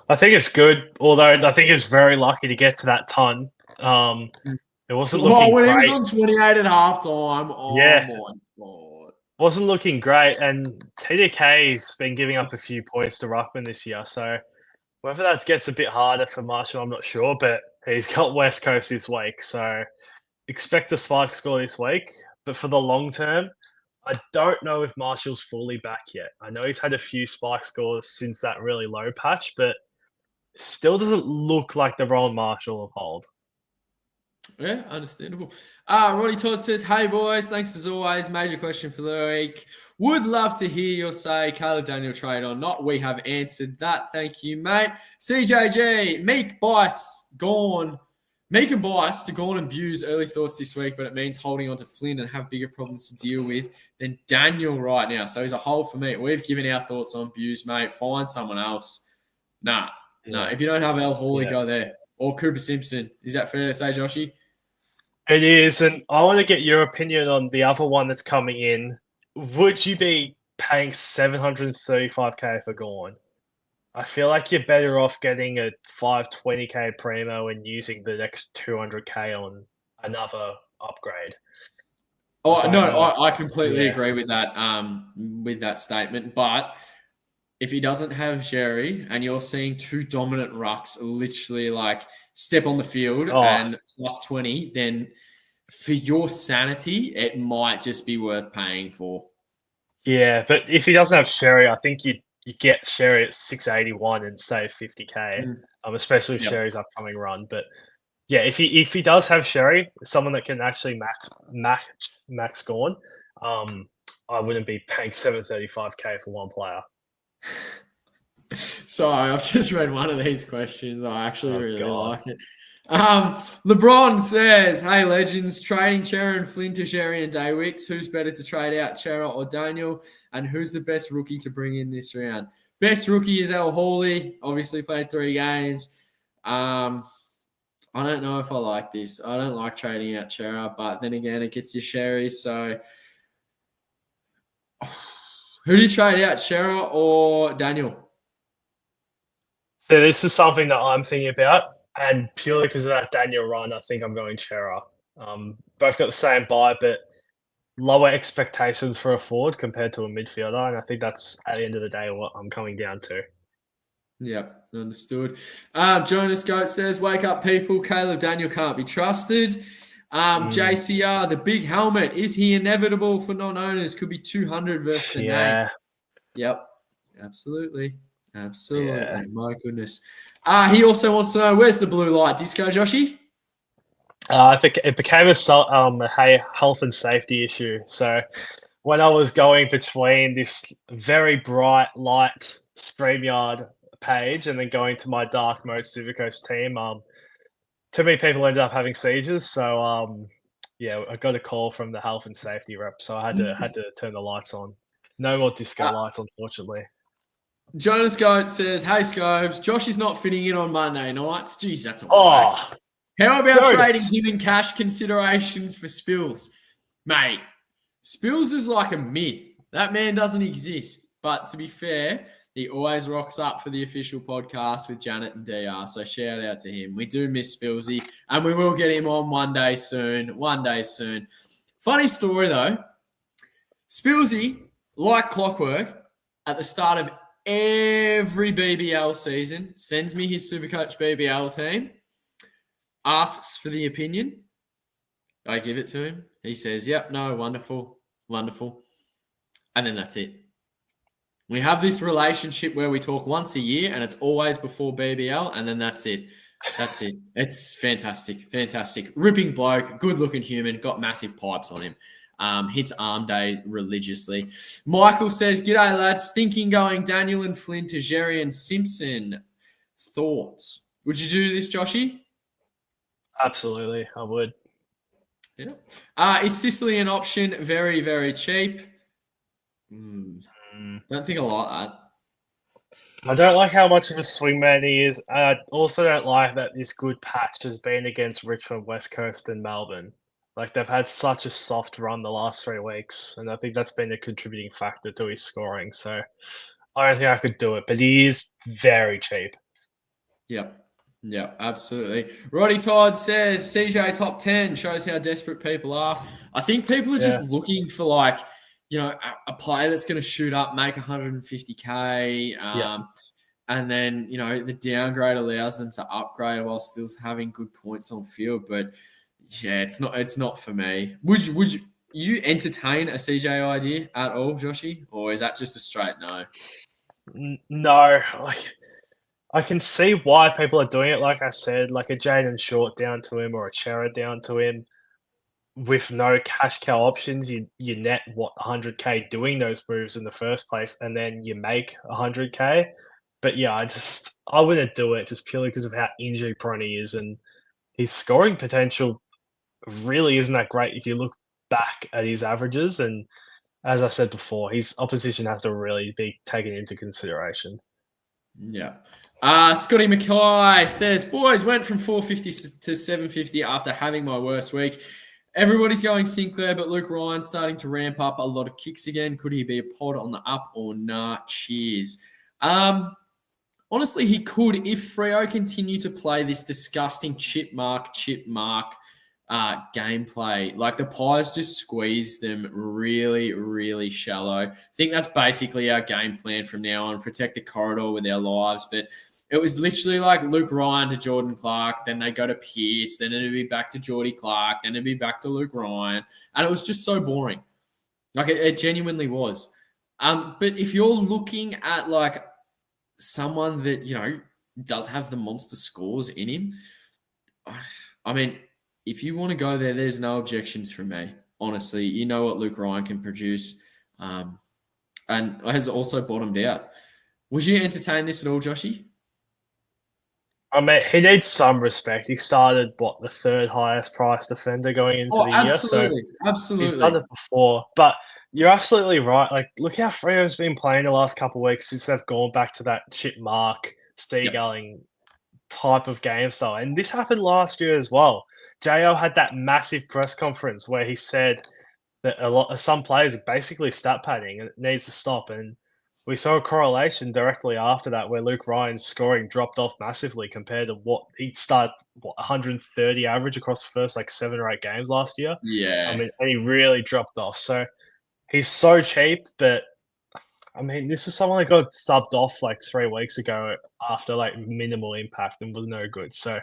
I think it's good, although I think it's very lucky to get to that ton. It wasn't Oh, looking when he was great. on 28 at halftime, oh Yeah, my God. wasn't looking great. And TDK's been giving up a few points to Ruckman this year, so whether that gets a bit harder for Marshall, I'm not sure. But he's got West Coast this week, so expect a spike score this week. But for the long term, I don't know if Marshall's fully back yet. I know he's had a few spike scores since that really low patch, but still doesn't look like the Ron Marshall of old. Yeah, understandable. Roddy Todd says, "Hey boys, thanks as always. Major question for the week. Would love to hear your say, Caleb Daniel trade or not. We have answered that. Thank you, mate. CJG, Meek Bice gone. Meek and Bice to Gorn and Buse early thoughts this week, but it means holding on to Flynn and have bigger problems to deal with than Daniel right now. So he's a hole for me. We've given our thoughts on Buse, mate. Find someone else. Nah. If you don't have El Hawley, go there. Or Cooper Simpson. Is that fair to say, Joshy? It is, and I want to get your opinion on the other one that's coming in. Would you be paying 735k for Gorn? I feel like you're better off getting a 520k primo and using the next 200k on another upgrade. Oh no, Don't know. I completely Yeah. agree with that statement. But if he doesn't have Sherry and you're seeing two dominant rucks literally like step on the field Oh, and plus 20, then for your sanity, it might just be worth paying for. yeah, but if he doesn't have Sherry, I think you get Sherry at 681 and save 50k. Especially with Yep. Sherry's upcoming run. But yeah, if he does have Sherry, someone that can actually max Gorn, I wouldn't be paying 735k for one player. Sorry, I've just read one of these questions. I actually really God. like it. LeBron says, "Hey legends, trading Chera and Flynn to Sherry and Daywicks. Who's better to trade out, Chera or Daniel? And who's the best rookie to bring in this round? Best rookie is El Hawley. Obviously played 3 games. I don't know if I like this. I don't like trading out Chera, but then again, it gets you Sherry. So, who do you trade out, Chera or Daniel?" So this is something that I'm thinking about, and purely because of that Daniel run, I think I'm going Chera. Both got the same buy, but lower expectations for a forward compared to a midfielder, and I think that's at the end of the day what I'm coming down to. Yep, understood. Jonas Goat says, "Wake up, people. Caleb Daniel can't be trusted." JCR, the big helmet. Is he inevitable for non-owners? Could be 200 versus the name. Yep, absolutely. Yeah. My goodness. He also wants to know, where's the blue light disco, Joshy? It became a health and safety issue. So when I was going between this very bright light StreamYard page and then going to my dark mode Supercoach team, too many people ended up having seizures. So yeah, I got a call from the health and safety rep, so I had to turn the lights on. No more disco lights, unfortunately. Jonas Goat says, "Hey Scobes, Josh is not fitting in on Monday nights. Jeez, that's a whack. Oh, How about Jonas. trading him in cash considerations for Spills? Mate, Spills is like a myth. That man doesn't exist. But to be fair, he always rocks up for the official podcast with Janath and DR. So shout out to him. We do miss Spillsy, and we will get him on one day soon. Funny story though. Spillsy, like clockwork, at the start of every BBL season, sends me his Supercoach BBL team, asks for the opinion. I give it to him. He says, "Yep, no, wonderful. And then that's it. We have this relationship where we talk once a year and it's always before BBL, and then that's it. It's fantastic. Ripping bloke, good looking human, got massive pipes on him. Hits arm day religiously. Michael says, "G'day, lads. Thinking going Daniel and Flynn to Jerry and Simpson. Thoughts? Would you do this, Joshy?" Absolutely, I would. Yeah. Is Sicily an option? Very, very cheap. Don't think I like that. I don't like how much of a swingman he is. I also don't like that this good patch has been against Richmond, West Coast, and Melbourne. Like they've had such a soft run the last 3 weeks, and I think that's been a contributing factor to his scoring. So I don't think I could do it, but he is very cheap. Yep. Yeah, absolutely. Roddy Todd says CJ top 10 shows how desperate people are. I think people are just Yeah, looking for like, a player that's going to shoot up, make 150K, yeah. and then, the downgrade allows them to upgrade while still having good points on field. But yeah, it's not for me. Would you entertain a CJ idea at all, Joshy? Or is that just a straight no? No, like I can see why people are doing it. Like I said, like a Jaden Short down to him or a Chera down to him with no cash cow options. You net what 100K doing those moves in the first place, and then you make 100K. But yeah, I wouldn't do it just purely because of how injury prone he is, and his scoring potential really isn't that great if you look back at his averages. And as I said before, his opposition has to really be taken into consideration. Yeah. Scotty McKay says, boys, went from 450 to 750 after having my worst week. Everybody's going Sinclair, but Luke Ryan's starting to ramp up a lot of kicks again. Could he be a pod on the up or nah? Cheers. Honestly, he could if Freo continue to play this disgusting chip mark gameplay. Like the Pies just squeeze them really, really shallow. I think that's basically our game plan from now on. Protect the corridor with our lives. But it was literally like Luke Ryan to Jordan Clark, then they go to Pierce, then it'd be back to Geordie Clark, then it'd be back to Luke Ryan. And it was just so boring. Like it genuinely was. But if you're looking at like someone that does have the monster scores in him. I mean, if you want to go there, there's no objections from me. Honestly, you know what Luke Ryan can produce, and has also bottomed out. Would you entertain this at all, Joshy? I mean, he needs some respect. He started the third highest price defender going into Oh, the year, so absolutely, he's done absolutely. it before. But you're absolutely right. Like, look how Freo's been playing the last couple of weeks since they've gone back to that chip mark, Yep. seagulling type of game style. And this happened last year as well. Jo had that massive press conference where he said that a lot of some players are basically stat padding and it needs to stop. And we saw a correlation directly after that where Luke Ryan's scoring dropped off massively compared to what he started 130 average across the first like 7 or 8 games last year. I Yeah. mean, and he really dropped off. So he's so cheap, but I mean, this is someone that got subbed off like 3 weeks ago after like minimal impact and was no good. So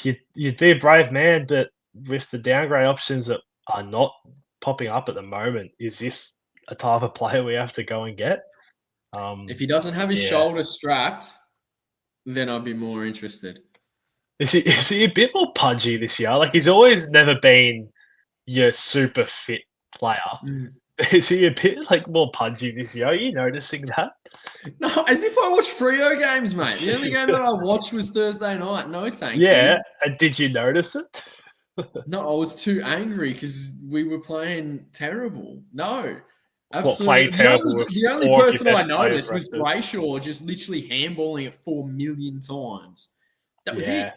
you'd be a brave man, but with the downgrade options that are not popping up at the moment, is this a type of player we have to go and get? If he doesn't have his Yeah. shoulder strapped, then I'd be more interested. Is he a bit more pudgy this year? Like he's always never been your super fit player. Mm. Is he a bit like more pudgy this year? Are you noticing that? No, as if I watch Frio games, mate. The only game that I watched was Thursday night. No, thank Yeah. you. And did you notice it? No, I was too angry because we were playing terrible. No, What playing absolutely. The terrible only with the only 4 of your person I best players noticed was rested? Brayshaw just literally handballing it 4 million times. That was Yeah. it.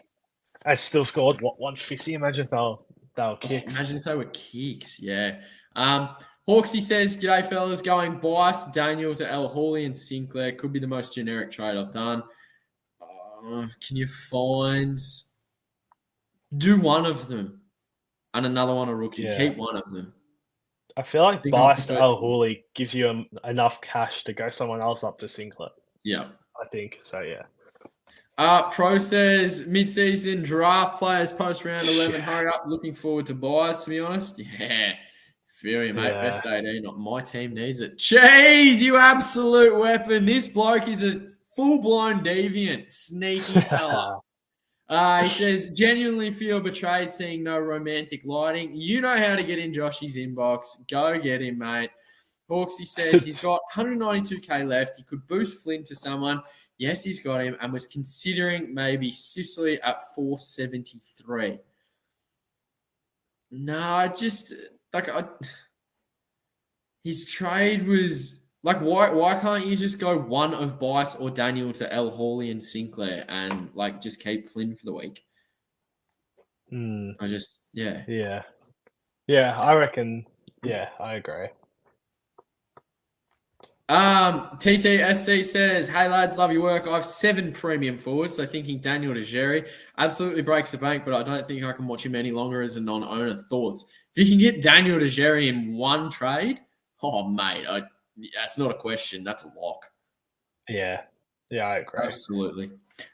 I still scored 150. Imagine if they were Oh, kicks. imagine if they were kicks. Yeah. Hawksy says, "G'day fellas, going bias Daniel to El Hawley and Sinclair could be the most generic trade I've done. Can you find do one of them and another one a rookie? Yeah. Keep one of them. I feel I like think I'm biased Al prefer. Hooley gives you enough cash to go someone else up to Sinclair. Yeah. I think so. Yeah. Pro says mid-season draft players post round 11. Yeah. Hurry up. Looking forward to buys, to be honest. Yeah. Feel you, mate. Yeah. Best 18. My team needs it. Jeez, you absolute weapon. This bloke is a full-blown deviant. Sneaky fella. He says, genuinely feel betrayed seeing no romantic lighting. You know how to get in Joshy's inbox. Go get him, mate. Hawksy says he's got 192K left. He could boost Flynn to someone. Yes, he's got him and was considering maybe Sicily at 473. No, like his trade was like why can't you just go one of Bice or Daniel to El Hawley and Sinclair and like just keep Flynn for the week? Mm, Yeah. yeah. Yeah. I reckon. Yeah, I agree. TTSC says, "Hey lads, love your work. I have 7 premium forwards, so thinking Daniel DeGere absolutely breaks the bank, but I don't think I can watch him any longer as a non-owner. Thoughts? If you can get Daniel DeGere in one trade, oh mate, that's not a question. That's a lock. Yeah, I agree. Absolutely.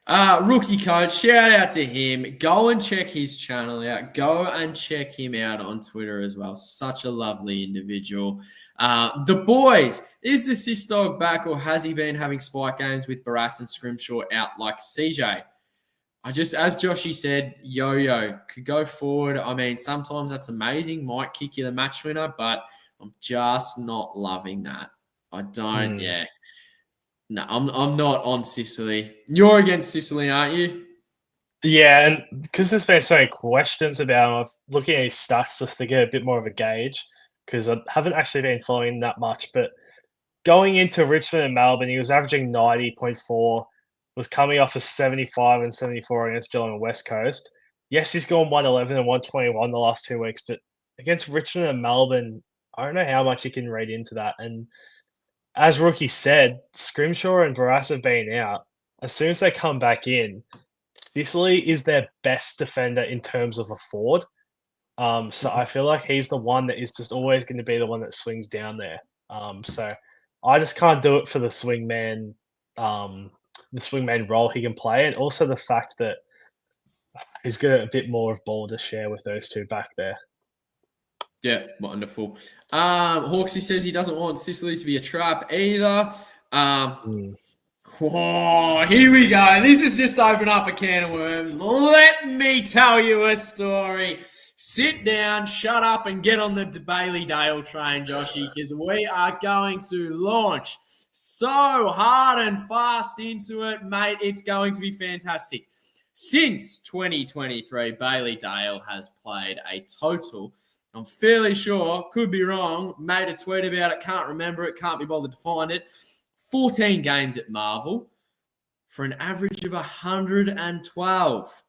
Rookie coach, shout out to him. Go and check his channel out. Go and check him out on Twitter as well. Such a lovely individual. The boys, is the Sis Dog back or has he been having spike games with Barras and Scrimshaw out like CJ? As Joshy said, yo-yo could go forward. I mean, sometimes that's amazing. Might kick you the match winner, but I'm just not loving that. I don't, Hmm. yeah. No, I'm not on Sicily. You're against Sicily, aren't you? Yeah, and because there's been so many questions about him, I'm looking at his stats just to get a bit more of a gauge because I haven't actually been following that much. But going into Richmond and Melbourne, he was averaging 90.4, was coming off a 75 and 74 against Geelong and West Coast. Yes, he's gone 111 and 121 the last 2 weeks, but against Richmond and Melbourne, I don't know how much you can read into that. And as Rookie said, Scrimshaw and Barras have been out. As soon as they come back in, Sicily is their best defender in terms of a forward. So I feel like he's the one that is just always going to be the one that swings down there. So I just can't do it for the swingman role he can play, and also the fact that he's got a bit more of ball to share with those two back there. Yeah, wonderful. Hawksy says he doesn't want Sicily to be a trap either. Mm. Oh, here we go. This has just opened up a can of worms. Let me tell you a story. Sit down, shut up, and get on the Bailey Dale train, Joshy, because we are going to launch so hard and fast into it, mate. It's going to be fantastic. Since 2023, Bailey Dale has played a total, I'm fairly sure, could be wrong, made a tweet about it, can't remember it, can't be bothered to find it, 14 games at Marvel for an average of 112.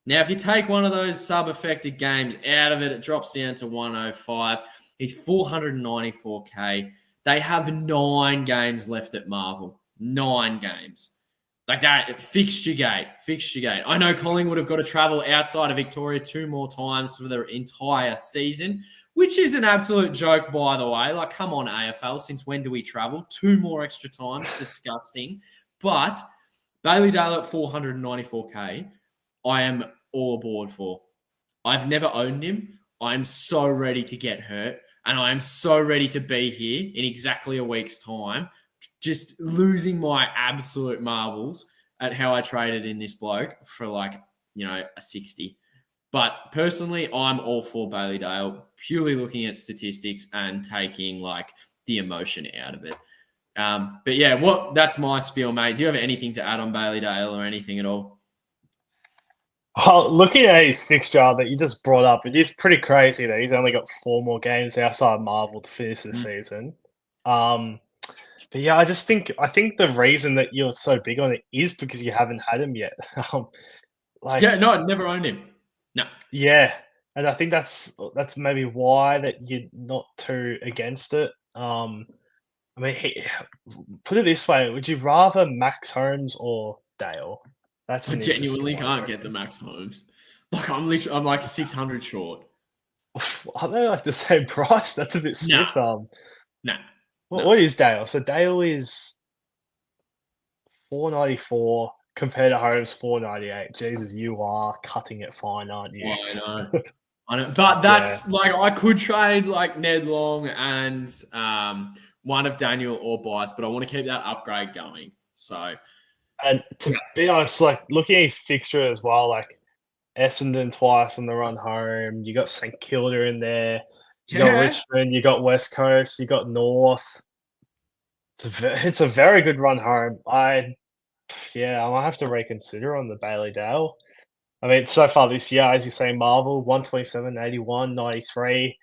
Now, if you take one of those sub-affected games out of it, it drops down to 105. He's 494K. They have 9 games left at Marvel. 9 games. Like that, fixture gate. I know Collingwood have got to travel outside of Victoria 2 more times for their entire season, which is an absolute joke, by the way. Like, come on, AFL, since when do we travel? 2 more extra times. Disgusting. But Bailey Dale at 494K, I am all aboard for. I've never owned him. I am so ready to get hurt, and I am so ready to be here in exactly a week's time, just losing my absolute marbles at how I traded in this bloke for a 60. But personally, I'm all for Bailey Dale, purely looking at statistics and taking the emotion out of it. But yeah, that's my spiel, mate. Do you have anything to add on Bailey Dale or anything at all? Well, looking at his fixture that you just brought up, it is pretty crazy that he's only got 4 more games outside Marvel to finish the season. But yeah, I think the reason that you're so big on it is because you haven't had him yet. Yeah, no, I'd never owned him. No. Yeah, and I think that's maybe why that you're not too against it. I mean, put it this way: would you rather Max Holmes or Dale? That's I an interesting genuinely one, I can't get to reckon. Max Holmes. I'm like 600 short. Are they like the same price? That's a bit No, stiff. no, no. What is Dale? So Dale is 494 compared to Holmes 498. Jesus, you are cutting it fine, aren't you? I know. I know. But Yeah. that's I could trade Ned Long and one of Daniel or Bice, but I want to keep that upgrade going. So And to be honest, like looking at his fixture as well, like Essendon twice on the run home. You got St Kilda in there. You got yeah, Richmond. You got West Coast. You got North. It's a very good run home. I might have to reconsider on the Bailey Dale. I mean, so far this year, as you say, Marvel 127, 81, 93,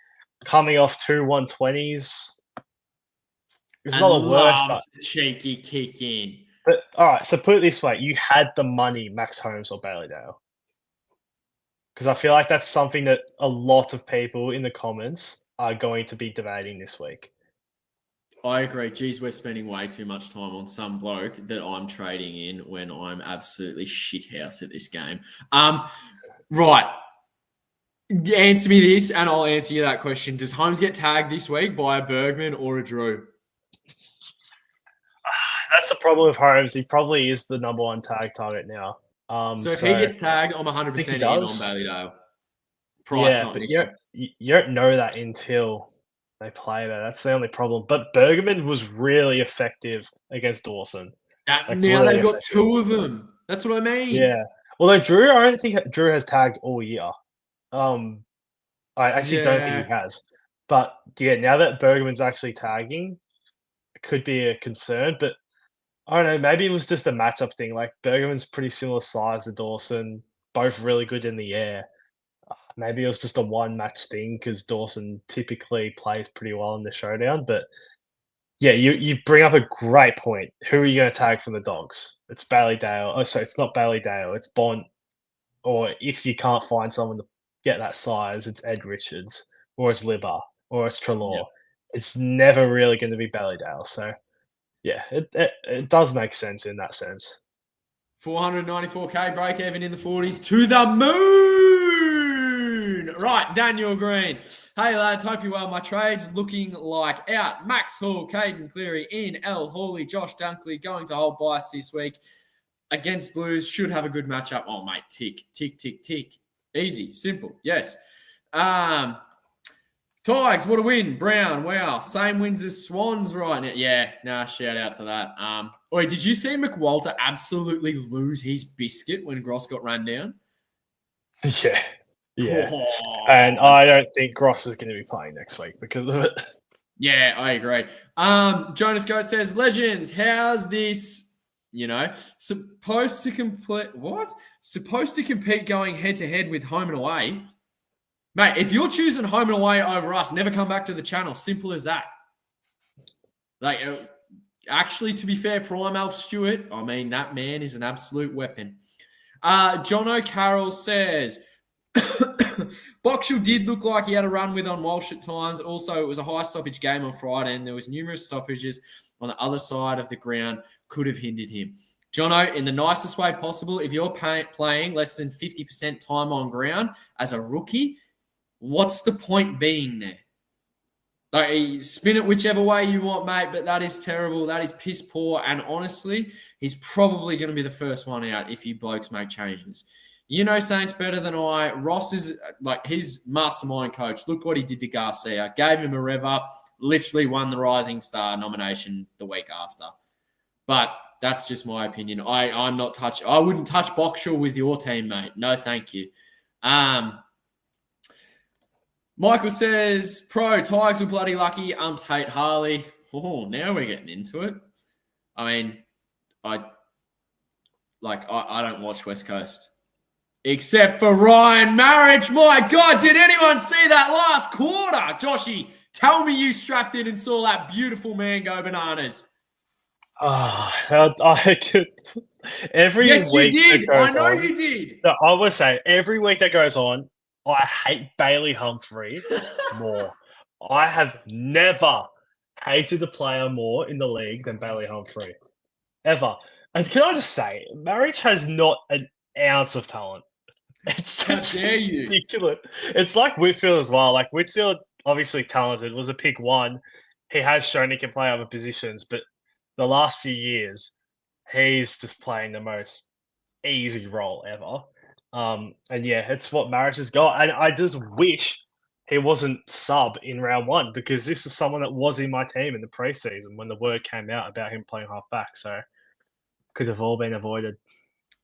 coming off 2 120s. It's and not the worst, loves the cheeky kick in. but all right. So put it this way: you had the money, Max Holmes or Bailey Dale. Because I feel like that's something that a lot of people in the comments are going to be debating this week. I agree. Geez, we're spending way too much time on some bloke that I'm trading in when I'm absolutely shithouse at this game. Right. Answer me this, and I'll answer you that question. Does Holmes get tagged this week by a Bergman or a Drew? That's the problem with Holmes. He probably is the number one tag target now. So if he gets tagged, I'm 100% in on Bailey Dale. Price, Yeah, not an but issue. you don't know that until they play there. That's the only problem. But Bergman was really effective against Dawson. Now Really they've got effective. two of them. That's what I mean. Yeah. Although Drew, I don't think Drew has tagged all year. I actually don't think he has. But yeah, now that Bergman's actually tagging, it could be a concern. But I don't know, maybe it was just a matchup thing. Like Bergman's pretty similar size to Dawson, both really good in the air. Maybe it was just a one match thing because Dawson typically plays pretty well in the showdown. But yeah, you bring up a great point. Who are you going to tag from the Dogs? It's Bailey Dale. Oh, sorry, it's not Bailey Dale. It's Bont. Or if you can't find someone to get that size, it's Ed Richards or it's Libba or it's Trelaw. Yep. It's never really going to be Bailey Dale. So yeah, it does make sense in that sense. 494k break even in the 40s to the moon. Right, Daniel Green. Hey lads, hope you're well. My trade's looking like out. Max Hall, Caden Cleary in, L Hawley, Josh Dunkley going to hold bias this week against Blues. Should have a good matchup. Oh mate, tick, tick, tick, tick. Easy, simple. Yes. Tigers, what a win. Brown, wow. Same wins as Swans right now. Yeah, shout out to that. Wait, did you see McWalter absolutely lose his biscuit when Gross got run down? Yeah. Yeah. Oh, And I don't think Gross is going to be playing next week because of it. Yeah, I agree. Jonas Goat says, Legends, how's this, supposed to complete, what? Supposed to compete going head-to-head with home and away? Mate, if you're choosing home and away over us, never come back to the channel. Simple as that. Actually, to be fair, Prime Alf Stewart, I mean, that man is an absolute weapon. John O'Carroll says, Boxall did look like he had a run with on Walsh at times. Also, it was a high stoppage game on Friday, and there was numerous stoppages on the other side of the ground could have hindered him. Jono, in the nicest way possible, if you're playing less than 50% time on ground as a rookie, what's the point being there? Spin it whichever way you want, mate, but that is terrible. That is piss poor. And honestly, he's probably going to be the first one out if you blokes make changes. You know Saints better than I. Ross is his mastermind coach. Look what he did to Garcia. Gave him a rev up. Literally won the Rising Star nomination the week after. But that's just my opinion. I wouldn't touch Boxall with your team, mate. No, thank you. Michael says, Pro, Tigers were bloody lucky. Umps hate Harley. Oh, now we're getting into it. I mean, I don't watch West Coast. Except for Ryan Marriage. My God, did anyone see that last quarter? Joshy, tell me you strapped in and saw that beautiful man go bananas. I could. Yes, you did. I know you did. I would say every week that goes on, I hate Bailey Humphrey more. I have never hated a player more in the league than Bailey Humphrey. Ever. And can I just say, Marriage has not an ounce of talent. It's just ridiculous. It's like Whitfield as well. Like Whitfield, obviously talented, was a pick one. He has shown he can play other positions, but the last few years, he's just playing the most easy role ever. And yeah, it's what Marriage has got. And I just wish he wasn't sub in round one because this is someone that was in my team in the preseason when the word came out about him playing half back. So could have all been avoided.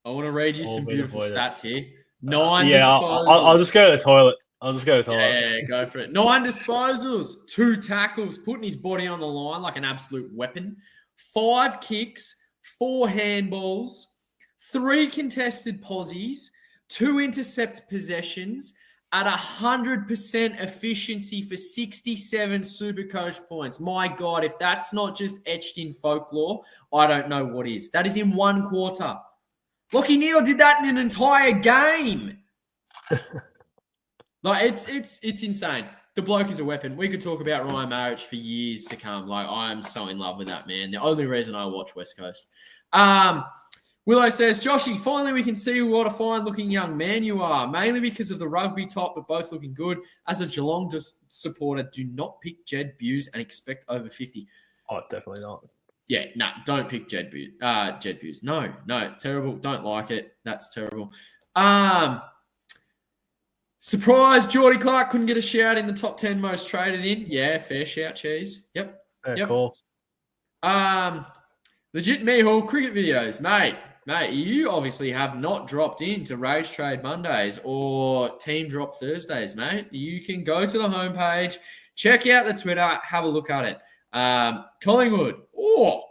I want to read you some beautiful stats here. 9 disposals. I'll just go to the toilet. Yeah, go for it. 9 disposals, 2 tackles, putting his body on the line like an absolute weapon. 5 kicks, 4 handballs, 3 contested posies, 2 intercept possessions at 100% efficiency for 67 Supercoach points. My God, if that's not just etched in folklore, I don't know what is. That is in 1 quarter. Lockie Neal did that in an entire game. It's insane. the bloke is a weapon. We could talk about Ryan Marriage for years to come. Like, I am so in love with that man. The only reason I watch West Coast. Willow says, Joshy, finally we can see what a fine-looking young man you are, mainly because of the rugby top, but both looking good. As a Geelong supporter, do not pick Jed Buse and expect over 50. Oh, definitely not. Yeah, don't pick Jed Buse. No, it's terrible. Don't like it. That's terrible. Surprise, Geordie Clark couldn't get a shout in the top 10 most traded in. Yeah, fair shout, Cheese. Yep. Cool. Legit Mihal cricket videos. Mate, you obviously have not dropped into Rage Trade Mondays or Team Drop Thursdays, mate. You can go to the homepage, check out the Twitter, have a look at it. Collingwood. Oh,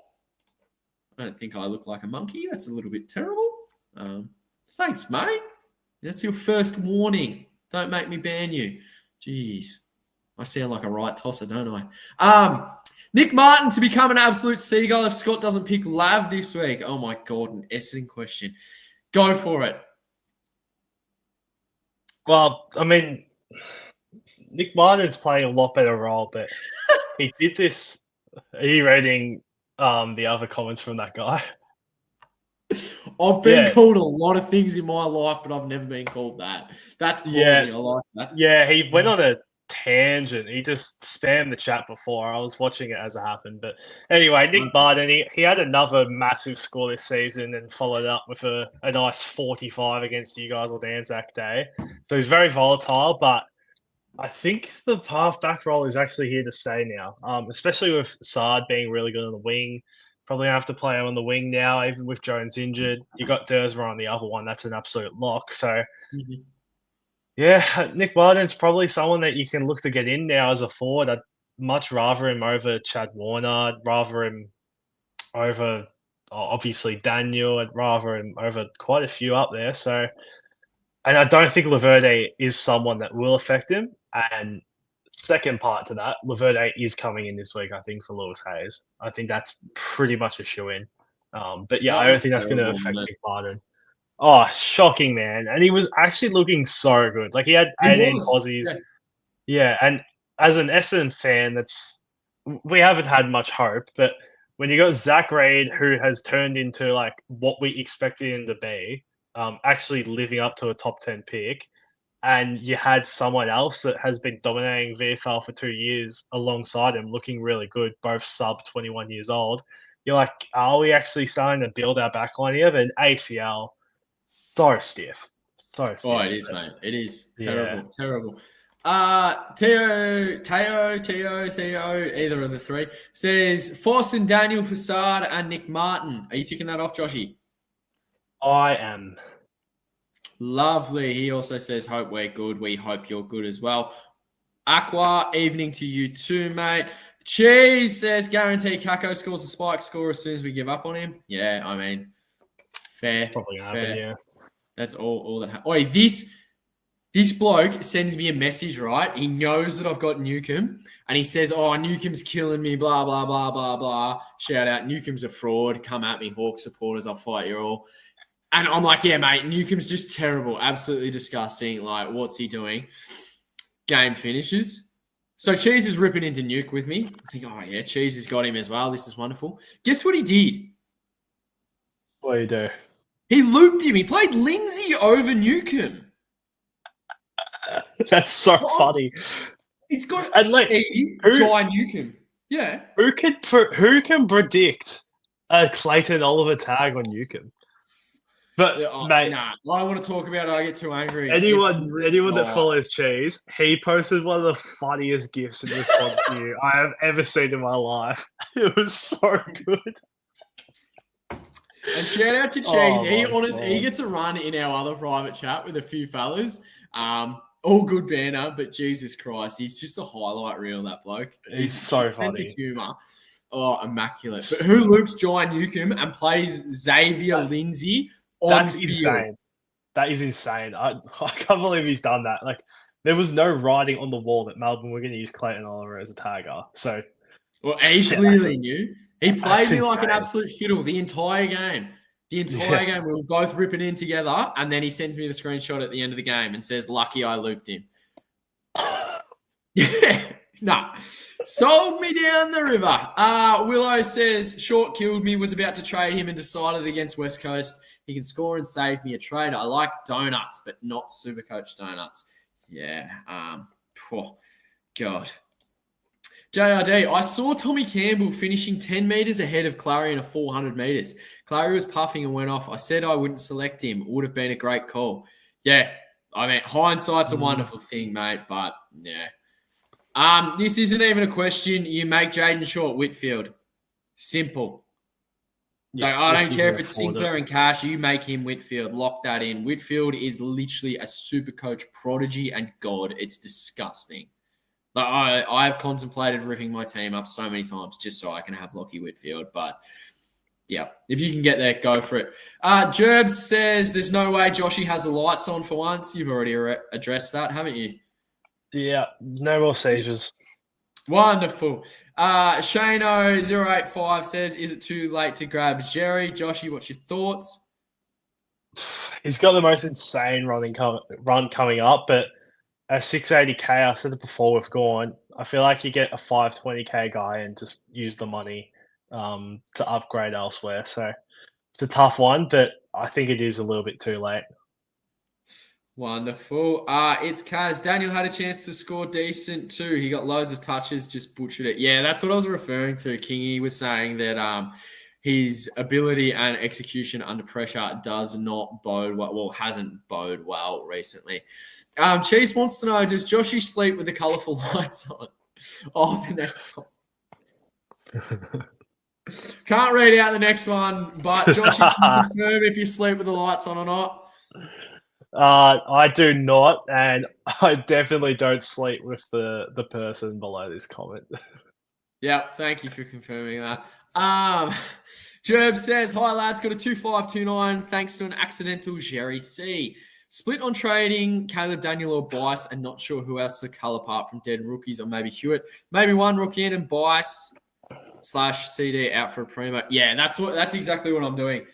I don't think I look like a monkey. That's a little bit terrible. Thanks, mate. That's your first warning. Don't make me ban you. Jeez. I sound like a right tosser, don't I? Nick Martin to become an absolute seagull if Scott doesn't pick Lav this week. Oh, my God, an Essendon question. Go for it. Well, I mean, Nick Martin's playing a lot better role, but he did this. Are you reading the other comments from that guy? I've been called a lot of things in my life, but I've never been called that. That's quality. I like that. Yeah, he went on a tangent. He just spammed the chat before. I was watching it as it happened. But anyway, Nick Martin, he had another massive score this season and followed up with a nice 45 against you guys on Anzac Day. So he's very volatile, but I think the half-back role is actually here to stay now, especially with Saad being really good on the wing. Probably going to have to play him on the wing now, even with Jones injured. You got Dersmer on the other one. That's an absolute lock. So, yeah, Nick Martin's probably someone that you can look to get in now as a forward. I'd much rather him over Chad Warner. I'd rather him over, obviously, Daniel. I'd rather him over quite a few up there. So, and I don't think Laverde is someone that will affect him. And second part to that, Laverde is coming in this week, I think, for Lewis Hayes. I think that's pretty much a shoe-in. But yeah, I don't think that's going to affect Nick Martin. Oh, shocking, man. And he was actually looking so good. Like, he had 18 posies. Yeah, and as an Essendon fan, we haven't had much hope. But when you got Zach Reid, who has turned into, like, what we expected him to be, actually living up to a top 10 pick, and you had someone else that has been dominating VFL for 2 years alongside him, looking really good, both sub 21 years old. You're like, are we actually starting to build our backline here? But ACL, so stiff. So stiff. Oh, it is, mate. It is. Terrible. Theo, either of the three, says Foss and Daniel Fassad and Nick Martin. Are you ticking that off, Joshy? I am. Lovely. He also says, hope we're good. We hope you're good as well. Aqua, evening to you too, mate. Cheese says, guarantee Kako scores a spike score as soon as we give up on him. Yeah, I mean, fair. Probably going to happen, yeah. That's all that happens. Oi, this bloke sends me a message, right? He knows that I've got Newcomb, and he says, oh, Newcomb's killing me, blah, blah, blah, blah, blah. Shout out, Newcomb's a fraud. Come at me, Hawk supporters. I'll fight you all. And I'm like, yeah, mate, Newcomb's just terrible. Absolutely disgusting. Like, what's he doing? Game finishes. So Cheese is ripping into Nuke with me. I think, oh, yeah, Cheese has got him as well. This is wonderful. Guess what he did? What do you do? He looped him. He played Lindsay over Newcomb. That's so funny. He's got and like, Dry Newcomb. Yeah. Who can predict a Clayton Oliver tag on Newcomb? But mate, I don't want to talk about it. I get too angry. Anyone that follows Cheese, he posted one of the funniest gifs in response to you I have ever seen in my life. It was so good. And shout out to Cheese. He gets a run in our other private chat with a few fellas. All good banner, but Jesus Christ, he's just a highlight reel, that bloke. He's so funny. Sense of humour. Oh, immaculate. But who loops Jai Newcomb and plays Xavier Lindsay? That's insane. That is insane. I can't believe he's done that. Like, there was no writing on the wall that Melbourne were going to use Clayton Oliver as a tagger. So, well, he clearly knew. He played me like an absolute fiddle the entire game. The entire game, we were both ripping in together, and then he sends me the screenshot at the end of the game and says, lucky I looped him. Yeah, nah. Sold me down the river. Willow says, Short killed me, was about to trade him and decided against West Coast. He can score and save me a trade. I like donuts, but not Supercoach donuts. Yeah. Oh, God. JRD, I saw Tommy Campbell finishing 10 metres ahead of Clary in a 400 metres. Clary was puffing and went off. I said I wouldn't select him. It would have been a great call. Yeah, I mean, hindsight's a wonderful thing, mate, but yeah. This isn't even a question. You make Jaden Short Whitfield. Simple. Yeah, I don't care if it's afford Sinclair it. and Cash. You make him Whitfield. Lock that in. Whitfield is literally a super coach prodigy, and God, it's disgusting. Like I've contemplated ripping my team up so many times just so I can have Lockie Whitfield. But yeah, if you can get there, go for it. Jerbs says there's no way Joshy has the lights on for once. You've already addressed that, haven't you? Yeah, no more seizures. Wonderful. Shano085 says, is it too late to grab Jerry? Joshy, what's your thoughts? He's got the most insane run coming up, but at 680k, I said it before we've gone, I feel like you get a 520k guy and just use the money to upgrade elsewhere. So it's a tough one, but I think it is a little bit too late. Wonderful. It's Kaz. Daniel had a chance to score decent too. He got loads of touches, just butchered it. Yeah, that's what I was referring to. Kingy was saying that his ability and execution under pressure does not bode well, hasn't bode well recently. Cheese wants to know, does Joshy sleep with the colourful lights on? Oh, the next one. Can't read out the next one, but Joshy, can you confirm if you sleep with the lights on or not? I do not, and I definitely don't sleep with the person below this comment. Yeah, thank you for confirming that. Jerb says, hi lads, got a 2529 thanks to an accidental Jerry C. Split on trading Caleb Daniel or Bice, and not sure who else to cull apart from dead rookies, or maybe Hewitt. Maybe one rookie in and Bice / CD out for a primo. Yeah, that's exactly what I'm doing.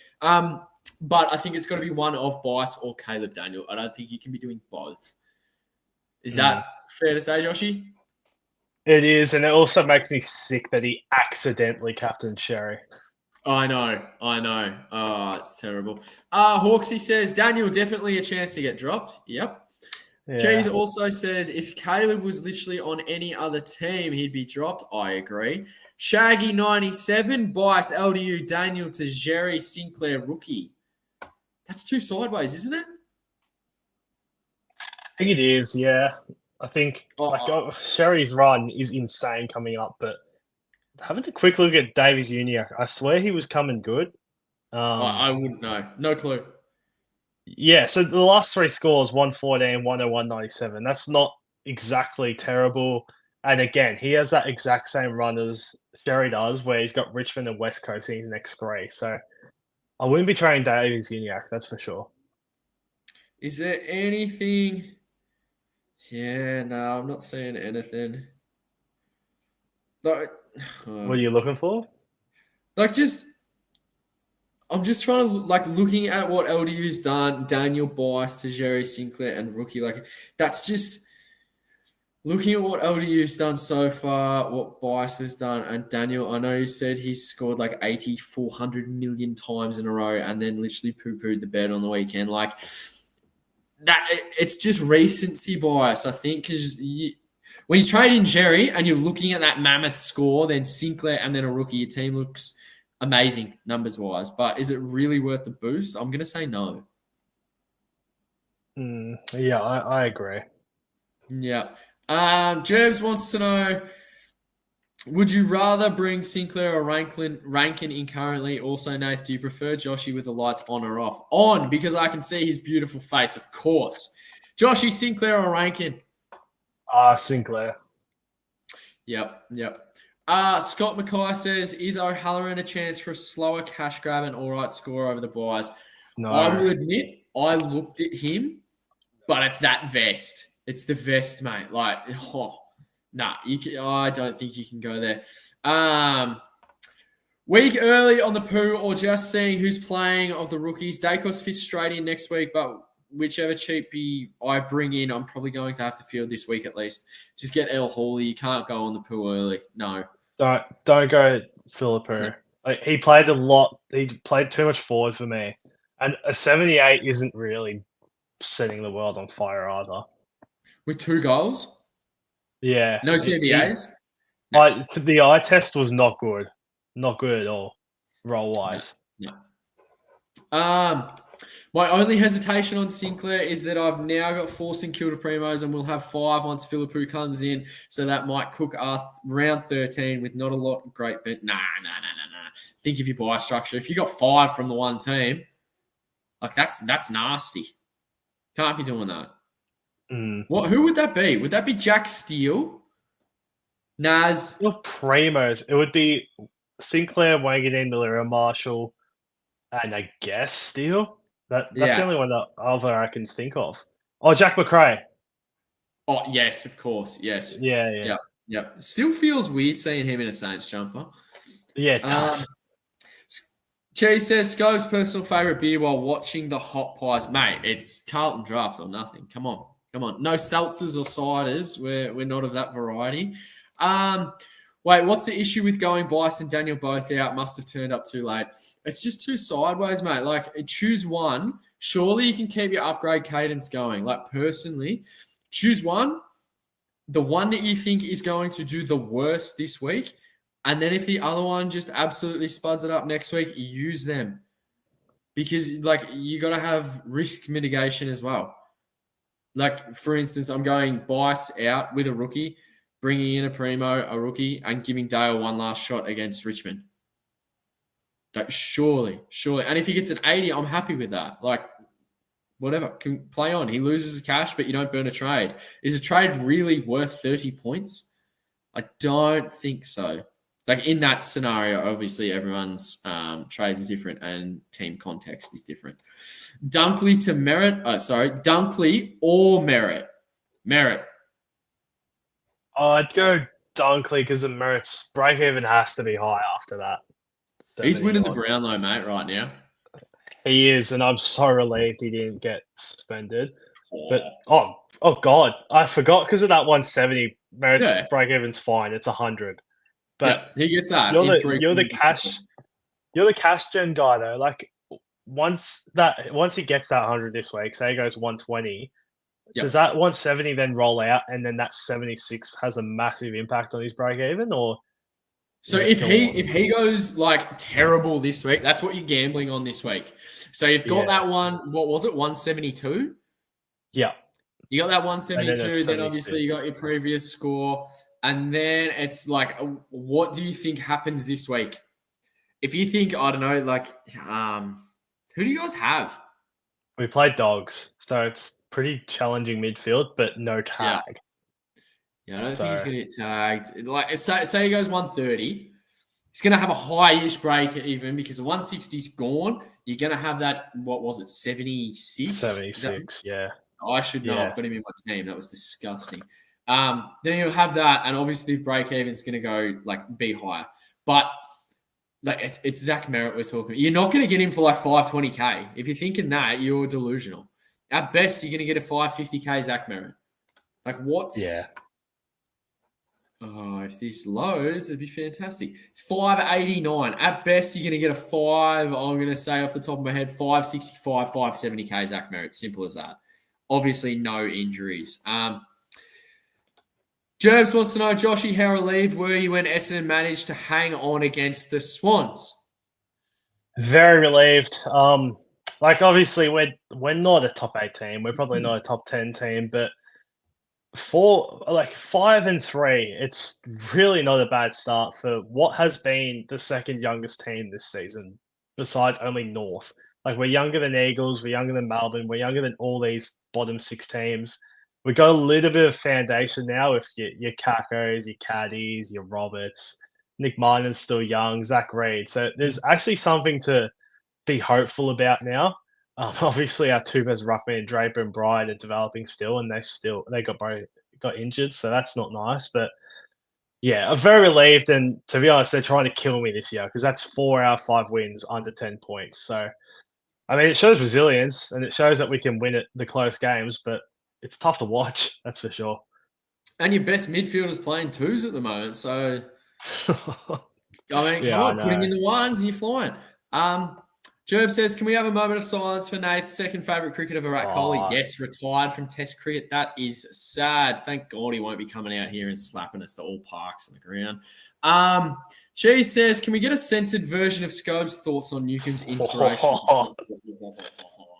But I think it's got to be one of Bice or Caleb Daniel. I don't think you can be doing both. Is that fair to say, Joshy? It is, and it also makes me sick that he accidentally captained Sherry. I know. Oh, it's terrible. Hawksy says, Daniel, definitely a chance to get dropped. Yep. Yeah. Cheese also says, if Caleb was literally on any other team, he'd be dropped. I agree. Shaggy97, Bice, LDU, Daniel to Jerry Sinclair, rookie. That's two sideways, isn't it? I think it is, yeah. I think Sherry's run is insane coming up, but having a quick look at Davies Uniacke, I swear he was coming good. I wouldn't know. No clue. Yeah, so the last three scores, 114, 101, 97. That's not exactly terrible. And again, he has that exact same run as Sherry does, where he's got Richmond and West Coast in his next three. So I wouldn't be trading Davies Uniacke, that's for sure. Is there anything? Yeah, no, I'm not seeing anything. Like, What are you looking for? I'm just trying to looking at what LDU's done. Daniel Bice to Jerry Sinclair and rookie. That's just looking at what LDU's done so far, what Bice has done, and Daniel. I know you said he's scored 400 million times in a row, and then literally poo-pooed the bed on the weekend. That it's just recency bias, I think, because when you trade in Jerry and you're looking at that mammoth score, then Sinclair and then a rookie, your team looks amazing numbers wise. But is it really worth the boost? I'm going to say no. Yeah, I agree. Yeah. Jerbs wants to know, would you rather bring Sinclair or Rankin in currently? Also, Nath, do you prefer Joshy with the lights on or off? On, because I can see his beautiful face, of course. Joshy, Sinclair or Rankin? Sinclair. Yep. Scott Mackay says, is O'Halloran a chance for a slower cash grab and all right score over the buys? No. I will admit, I looked at him, but it's that vest. It's the vest, mate. I don't think you can go there. Week early on the poo or just seeing who's playing of the rookies. Dacos fits straight in next week, but whichever cheapie I bring in, I'm probably going to have to field this week at least. Just get El Hawley. You can't go on the pool early. No. Don't go No. Philippou. Like, he played a lot. He played too much forward for me, and a 78 isn't really setting the world on fire either. With 2 goals? Yeah, No CBAs? To the eye test was not good at all, role wise. No. My only hesitation on Sinclair is that I've now got 4 St Kilda Primos and we'll have 5 once Philippou comes in, so that might cook our round 13 with not a lot of great bet. Nah. Think of your buy structure. If you got 5 from the one team, like that's nasty. Can't be doing that. What? Who would that be? Would that be Jack Steele? Naz? Well, Primos. It would be Sinclair, Wangadeen, Malira, Marshall, and I guess Steele. That's the only one that other I can think of. Oh, Jack McRae. Oh, yes, of course. Yes. Yeah. Still feels weird seeing him in a Saints jumper. Yeah, it does. Cheese says, Scobes' personal favourite beer while watching the Hot Pies. Mate, it's Carlton Draft or nothing. Come on. No seltzers or ciders. We're not of that variety. Wait, what's the issue with going Bice and Daniel both out? Must have turned up too late. It's just too sideways, mate. Like, choose one. Surely you can keep your upgrade cadence going. Like, personally, choose one. The one that you think is going to do the worst this week. And then if the other one just absolutely spuds it up next week, use them. Because, like, you got to have risk mitigation as well. Like, for instance, I'm going Bice out with a rookie, bringing in a Primo, a rookie, and giving Dale one last shot against Richmond. Like, surely. And if he gets an 80, I'm happy with that. Like, whatever, can play on. He loses his cash, but you don't burn a trade. Is a trade really worth 30 points? I don't think so. Like, in that scenario, obviously everyone's trades is different and team context is different. Dunkley to Merritt. Dunkley or Merritt? Merritt. I'd go Dunkley because the Merritt's break-even has to be high after that. He's winning the Brown though, mate, right now. He is, and I'm so relieved he didn't get suspended. But, oh God, I forgot because of that 170. Merritt's break-even's fine. It's 100. But he gets that. You're the cash gen guy though. Like, once he gets that 100 this week, say he goes 120, does that 170 then roll out, and then that 76 has a massive impact on his break even? Or so if he goes like terrible this week, that's what you're gambling on this week. So you've got that one. What was it? 172. Yeah. You got that 172. Then obviously you got your previous score. And then it's like, what do you think happens this week? If you think, I don't know, like, who do you guys have? We played Dogs, so it's pretty challenging midfield, but no tag. Yeah, I don't think he's going to get tagged. Like, say he goes 130, he's going to have a high-ish break even because the 160's gone. You're going to have that, what was it, 76? 76, yeah. I should know. I've got him in my team. That was disgusting. Then you'll have that, and obviously break even's going to go like be higher. But like it's Zach Merritt we're talking. You're not going to get him for like 520k. If you're thinking that, you're delusional. At best, you're going to get a 550k Zach Merritt. Like what's? Yeah. Oh, if this lows, it'd be fantastic. It's 589. At best, you're going to get a 5. I'm going to say off the top of my head, 565, 570k Zach Merritt. Simple as that. Obviously, no injuries. Jerbs wants to know, Joshy, how relieved were you when Essendon managed to hang on against the Swans? Very relieved. Like obviously we're not a top 8 team. We're probably not a top 10 team, but 5-3, it's really not a bad start for what has been the second youngest team this season, besides only North. Like we're younger than Eagles, we're younger than Melbourne, we're younger than all these bottom 6 teams. We got a little bit of foundation now with your Kakos, your Caddies, your Roberts. Nick Martin's still young, Zach Reid. So there's actually something to be hopeful about now. Obviously, our 2 best ruckmen, Draper and Bryant, are developing still, and they got injured, so that's not nice. But yeah, I'm very relieved, and to be honest, they're trying to kill me this year because that's 4 out of 5 wins under 10 points. So I mean, it shows resilience and it shows that we can win at the close games, but it's tough to watch. That's for sure. And your best midfielder's playing twos at the moment. So, I mean, come Yeah, I on, putting know. in the ones and you're flying. Gerb says, can we have a moment of silence for Nath's second favourite cricketer, Virat Kohli? Oh, Yes, retired from Test cricket. That is sad. Thank God he won't be coming out here and slapping us to all parks on the ground. Cheese says, can we get a censored version of Scobes' thoughts on Newcomb's inspiration?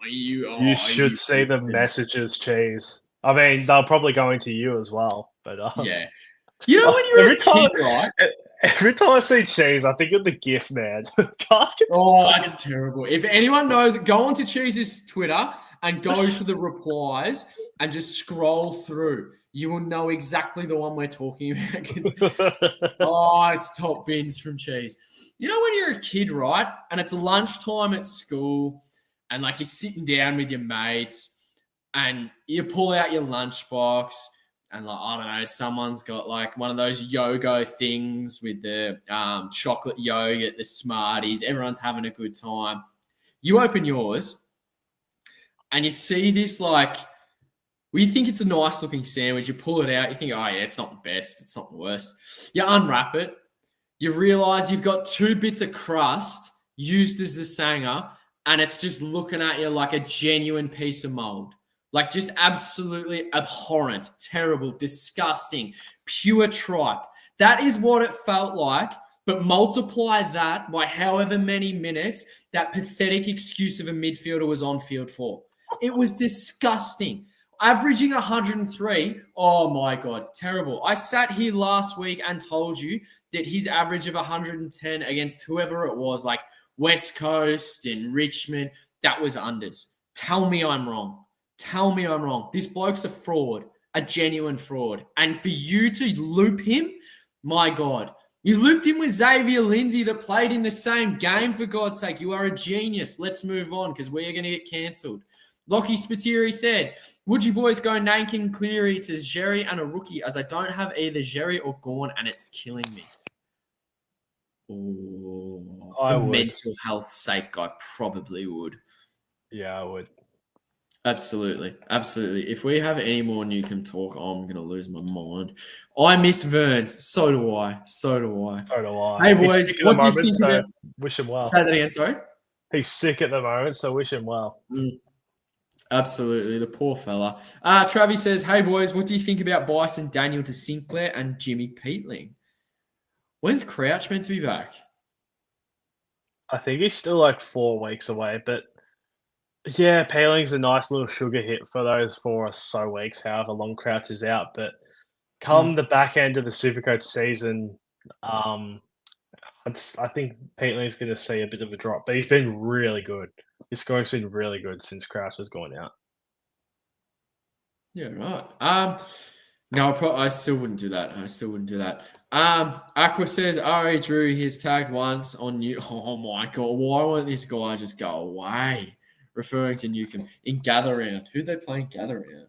you should You see the instant. messages, Cheese. I mean, they'll probably go into you as well, but Yeah. You know when you were a kid, right? every time I see Cheese, I think of the GIF man. Can't get the Oh, fucking that's terrible. If anyone knows, go onto Cheese's Twitter and go to the replies and just scroll through. You will know exactly the one we're talking about because, it's top bins from Cheese. You know when you're a kid, right? And it's lunchtime at school and like you're sitting down with your mates and you pull out your lunchbox and like I don't know, someone's got like one of those Yogo things with the chocolate yogurt, the Smarties. Everyone's having a good time. You open yours and you see this like, well, you think it's a nice looking sandwich. You pull it out. You think, oh yeah, it's not the best. It's not the worst. You unwrap it. You realize you've got two bits of crust used as the sanger, and it's just looking at you like a genuine piece of mold. Like just absolutely abhorrent, terrible, disgusting, pure tripe. That is what it felt like, but multiply that by however many minutes that pathetic excuse of a midfielder was on field for. It was disgusting. Averaging 103, oh my God, terrible. I sat here last week and told you that his average of 110 against whoever it was, like West Coast and Richmond, that was unders. Tell me I'm wrong. Tell me I'm wrong. This bloke's a fraud, a genuine fraud. And for you to loop him, my God, you looped him with Xavier Lindsay that played in the same game, for God's sake. You are a genius. Let's move on because we are going to get cancelled. Lockie Spiteri said, would you boys go Nankin Cleary to Jerry and a rookie as I don't have either Jerry or Gorn and it's killing me? Oh, I for would. mental health's sake, I probably would. Yeah, I would. Absolutely. Absolutely. If we have any more Newcomb talk, I'm going to lose my mind. I miss Verns. So do I. So do I. So do I. Hey, He's boys, sick at the what do you moment, think so about... wish him well. Say that again, sorry? He's sick at the moment, so wish him well. Absolutely, the poor fella. Travis says, hey, boys, what do you think about Bryson Daniel to Sinclair and Jimmy Peatling? When's Crouch meant to be back? I think he's still like 4 weeks away, but yeah, Paling's a nice little sugar hit for those 4 or so weeks, however long Crouch is out. But come the back end of the Supercoach season, I think Peatling's going to see a bit of a drop, but he's been really good. His scoring's been really good since Crouch has gone out. Yeah, right. No, I still wouldn't do that. I still wouldn't do that. Aqua says, RA Drew, he's tagged once on you. Oh my God, why won't this guy just go away? Referring to Newcomb in Gather Round. Who'd they play in Gather Round?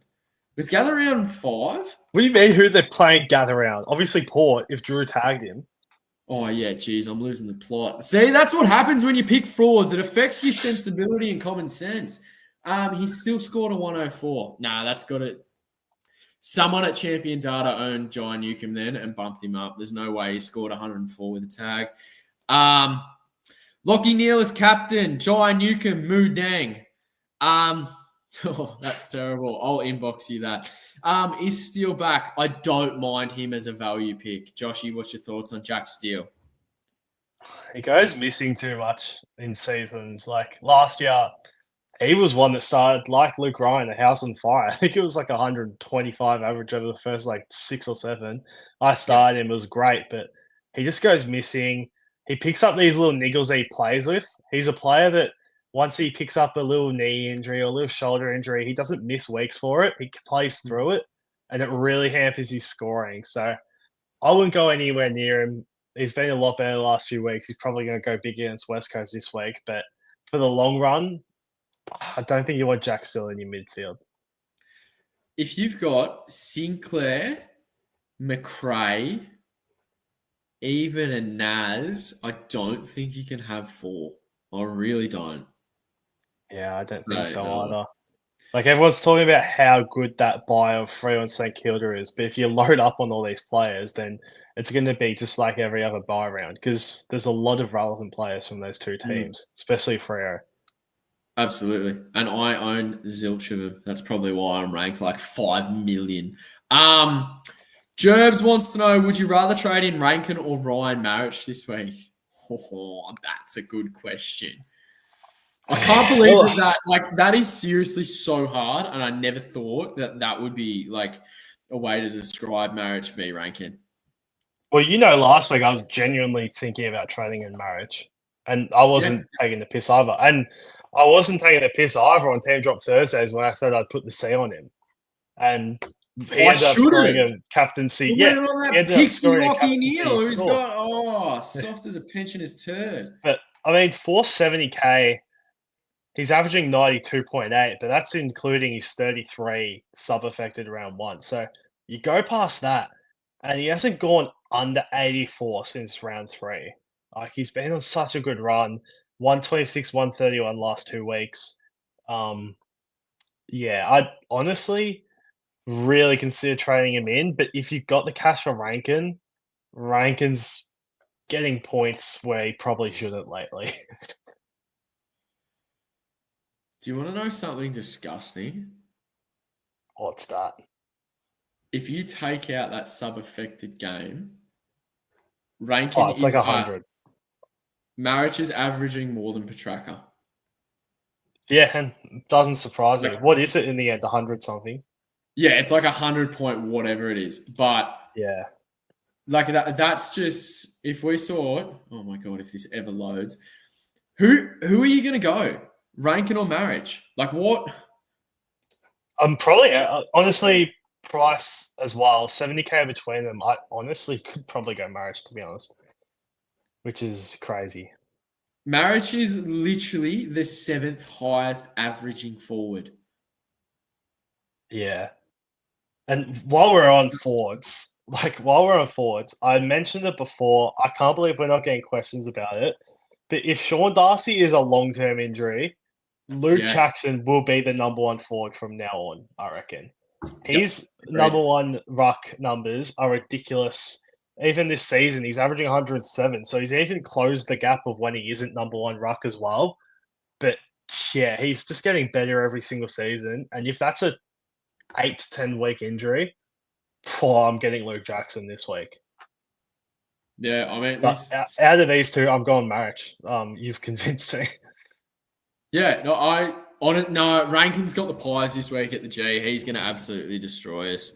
Was Gather Round 5? What do you mean who they're playing gather round? Obviously Port, if Drew tagged him. Oh, yeah, geez, I'm losing the plot. See, that's what happens when you pick frauds. It affects your sensibility and common sense. He's still scored a 104. Nah, that's got it. Someone at Champion Data owned Jai Newcomb then and bumped him up. There's no way he scored 104 with a tag. Lockie Neal is captain. Jai Newcomb, Moo Dang. That's terrible. I'll inbox you that. Is Steele back? I don't mind him as a value pick. Joshy, what's your thoughts on Jack Steele? He goes missing too much in seasons. Like last year, he was one that started like Luke Ryan, a house on fire. I think it was like 125 average over the first like 6 or 7. I started him, it was great, but he just goes missing. He picks up these little niggles that he plays with. He's a player that once he picks up a little knee injury or a little shoulder injury, he doesn't miss weeks for it. He plays through it, and it really hampers his scoring. So I wouldn't go anywhere near him. He's been a lot better the last few weeks. He's probably going to go big against West Coast this week, but for the long run, I don't think you want Jack Still in your midfield. If you've got Sinclair, McRae, even a Naz, I don't think you can have 4. I really don't. Yeah, I don't think So, so no. either. Like everyone's talking about how good that buy of 3 on St Kilda is, but if you load up on all these players, then it's going to be just like every other buy round because there's a lot of relevant players from those two Mm, teams, especially Freo. absolutely. And I own zilch of them. That's probably why I'm ranked like 5 million. Gerbs wants to know, would you rather trade in Rankin or Ryan Marich this week? Oh, that's a good question. I can't believe that is seriously so hard, and I never thought that would be like a way to describe Marich v Rankin. Well, last week I was genuinely thinking about trading in marriage, and I Yeah. wasn't taking the piss either. And I wasn't taking the piss either on Team Drop Thursdays when I said I'd put the C on him. And he I ended up should scoring have. a captaincy. We Yeah, went on he that ended up pixie scoring a Lockie captaincy Neal who's score. got soft as a pensioner's turd. But I mean, 470k, he's averaging 92.8, but that's including his 33 sub-affected round one. So you go past that, and he hasn't gone under 84 since round three. Like he's been on such a good run. 126, 131 last 2 weeks. Yeah, I'd honestly really consider trading him in. But if you've got the cash for Rankin, Rankin's getting points where he probably shouldn't lately. Do you want to know something disgusting? What's that? If you take out that sub-affected game, Oh, Rankin it's like is at 100. Marich is averaging more than Petraka. Yeah, and doesn't surprise me. Like, What is it in the end? 100 something? yeah, it's like 100 point whatever it is. But Yeah. like that's just if we saw it, oh my god, if this ever loads. Who are you gonna go? Rankin or Marich? Like what? I'm probably, honestly, price as well, 70k between them. I honestly could probably go marriage, to be honest, which is crazy. Marich is literally the 7th highest averaging forward. Yeah. And while we're on forwards, I mentioned it before. I can't believe we're not getting questions about it. But if Sean Darcy is a long-term injury, Luke Yeah. Jackson will be the number one forward from now on, I reckon. Yep. His Agreed. number one ruck numbers are ridiculous. Even this season, he's averaging 107. So he's even closed the gap of when he isn't number one ruck as well. But yeah, he's just getting better every single season. And if that's a 8 to 10 week injury, I'm getting Luke Jackson this week. Yeah, I mean But this. out of these two, I'm going Marich. You've convinced me. Yeah, no, Rankin's got the pies this week at the G. He's going to absolutely destroy us.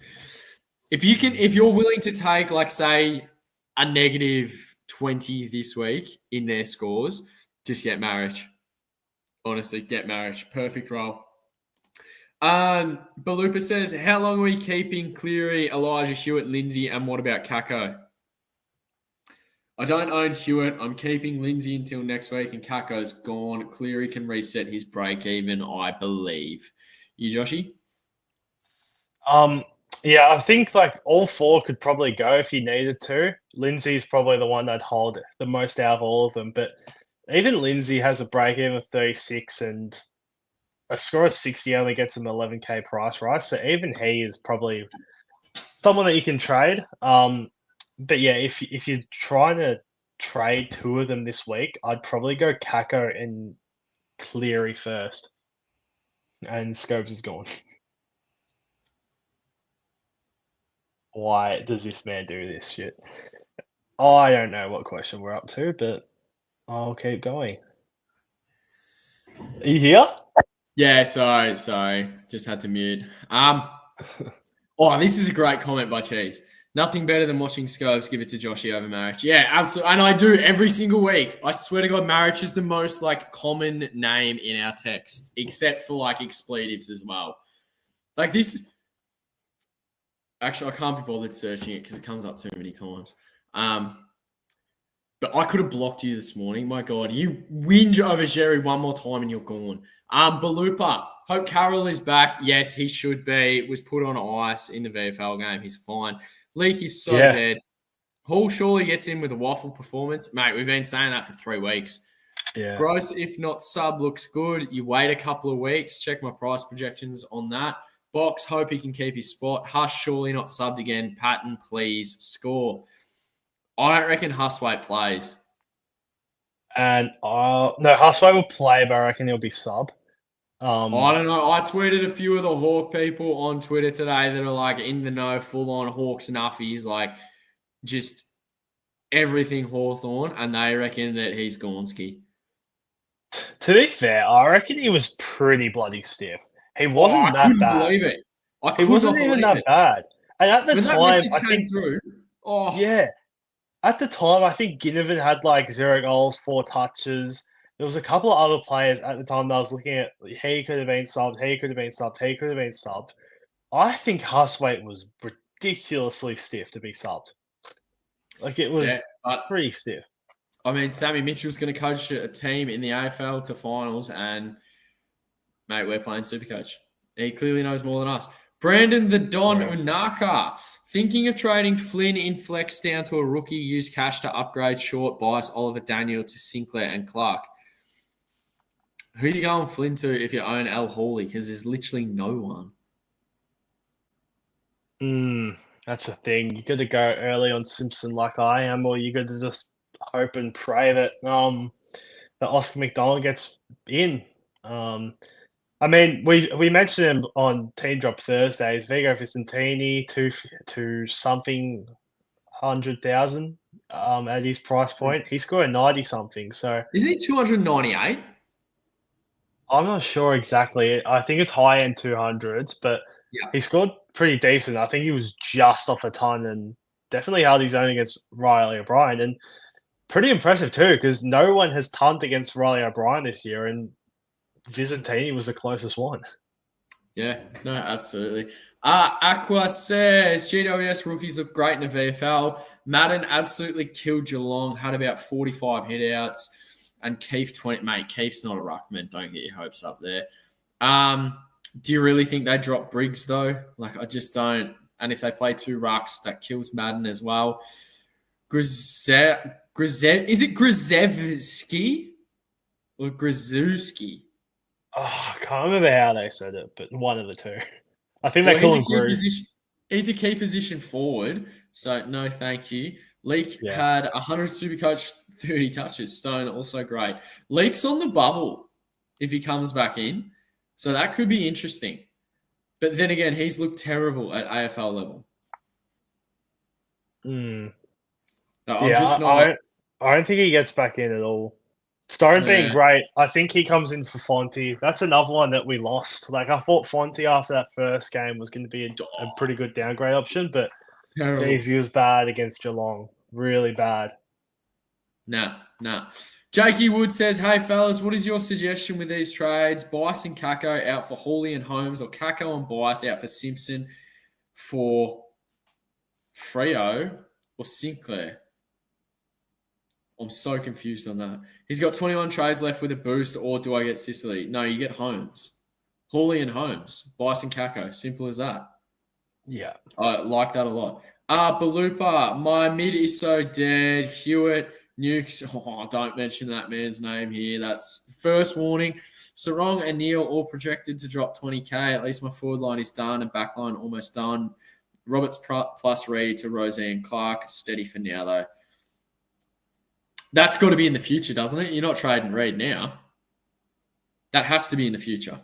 If you're willing to take like say a negative 20 this week in their scores, just get Marich. Honestly, get Marich. Perfect role. Balupa says, how long are we keeping Cleary, Elijah Hewitt, Lindsay, and what about Kako? I don't own Hewitt. I'm keeping Lindsay until next week, and Kako's gone. Cleary can reset his break even, I believe. You, Joshy? Yeah, I think like all four could probably go if you needed to. Lindsay's probably the one I'd hold the most out of all of them, but even Lindsay has a break even of 36 and a score of 60 only gets him 11k price rise. So even he is probably someone that you can trade. But yeah, if you're trying to trade two of them this week, I'd probably go Kako and Cleary first. And Scobes is gone. Why does this man do this shit? I don't know what question we're up to, but I'll keep going. Are you here? Yeah, sorry. Just had to mute. This is a great comment by Cheese. Nothing better than watching Scobes give it to Joshy over Marich. Yeah, absolutely. And I do every single week. I swear to God, Marich is the most like common name in our text, except for like expletives as well. Like this is actually I can't be bothered searching it because it comes up too many times. But I could have blocked you this morning. My God, you whinge over Jerry one more time and you're gone. Balupa, hope Carroll is back. Yes, he should be. Was put on ice in the VFL game. He's fine. Leak is so dead. Hall surely gets in with a waffle performance. Mate, we've been saying that for 3 weeks. Yeah. Gross, if not sub, looks good. You wait a couple of weeks. Check my price projections on that. Box, hope he can keep his spot. Hush, surely not subbed again. Patton, please score. I don't reckon Huswaite plays. And no, Husway will play, but I reckon he'll be sub. I don't know. I tweeted a few of the Hawk people on Twitter today that are like in the know, full on Hawks and uffies, like just everything Hawthorn, and they reckon that he's Gornsky. To be fair, I reckon he was pretty bloody stiff. He Oh, wasn't I that couldn't bad. believe it. I He could not wasn't even believe that it. bad. And at the When that time, message I came think, through, oh, yeah, at the time, I think Ginnivan had like 0 goals, 4 touches. There was a couple of other players at the time that I was looking at. He could have been subbed. He could have been subbed. He could have been subbed. I think Huswaite was ridiculously stiff to be subbed. Like it yeah. was But pretty stiff. I mean, Sammy Mitchell's going to coach a team in the AFL to finals, and mate, we're playing Supercoach. He clearly knows more than us. Brandon the Don Yeah. Unaka. Thinking of trading Flynn in flex down to a rookie, use cash to upgrade short, bias Oliver Daniel to Sinclair and Clark. Who are you going Flynn to if you own Al Hawley? Because there's literally no one. That's the thing. You got to go early on Simpson like I am, or you got to just hope and pray that that Oscar McDonald gets in. I mean, we mentioned him on Team Drop Thursdays. Vigo Vicentini to something 100,000 at his price point. He scored 90 something. So Isn't he 298? I'm not sure exactly. I think it's high end 200s, but Yeah. he scored pretty decent. I think he was just off a ton and definitely held his own against Riley O'Brien. And pretty impressive too, because no one has tunned against Riley O'Brien this year, and Vicentini was the closest one. Yeah, no, absolutely. Aqua says GWS rookies look great in the VFL. Madden absolutely killed Geelong, had about 45 hitouts, and Keith 20. Mate, Keith's not a ruckman. Don't get your hopes up there. Do you really think they drop Briggs though? Like, I just don't. And if they play 2 rucks, that kills Madden as well. Is it Grzewski or Grzewski? Oh, I can't remember how they said it, but one of the two. I think Well, they call him Groove. He's a key position forward, so no, thank you. Leak Yeah. had 100 Supercoach, 30 touches. Stone also great. Leak's on the bubble if he comes back in, so that could be interesting. But then again, he's looked terrible at AFL level. Mm. No, I don't think he gets back in at all. Stone being Yeah. great, I think he comes in for Fonte. That's another one that we lost. Like I thought Fonte after that first game was going to be a pretty good downgrade option, but terrible. geez, he was bad against Geelong. Really bad. Nah. Jakey Wood says, hey, fellas, what is your suggestion with these trades? Bice and Kako out for Hawley and Holmes, or Kako and Bice out for Simpson for Freo or Sinclair? I'm so confused on that. He's got 21 trades left with a boost, or do I get Sicily? No, you get Holmes. Hawley and Holmes. Bice and Kako. Simple as that. Yeah. I like that a lot. Balupa, my mid is so dead. Hewitt, Nukes. Oh, don't mention that man's name here. That's first warning. Sarong and Neil all projected to drop 20K. At least my forward line is done and back line almost done. Roberts plus Reed to Roseanne Clark. Steady for now, though. That's got to be in the future, doesn't it? You're not trading Reed now. That has to be in the future.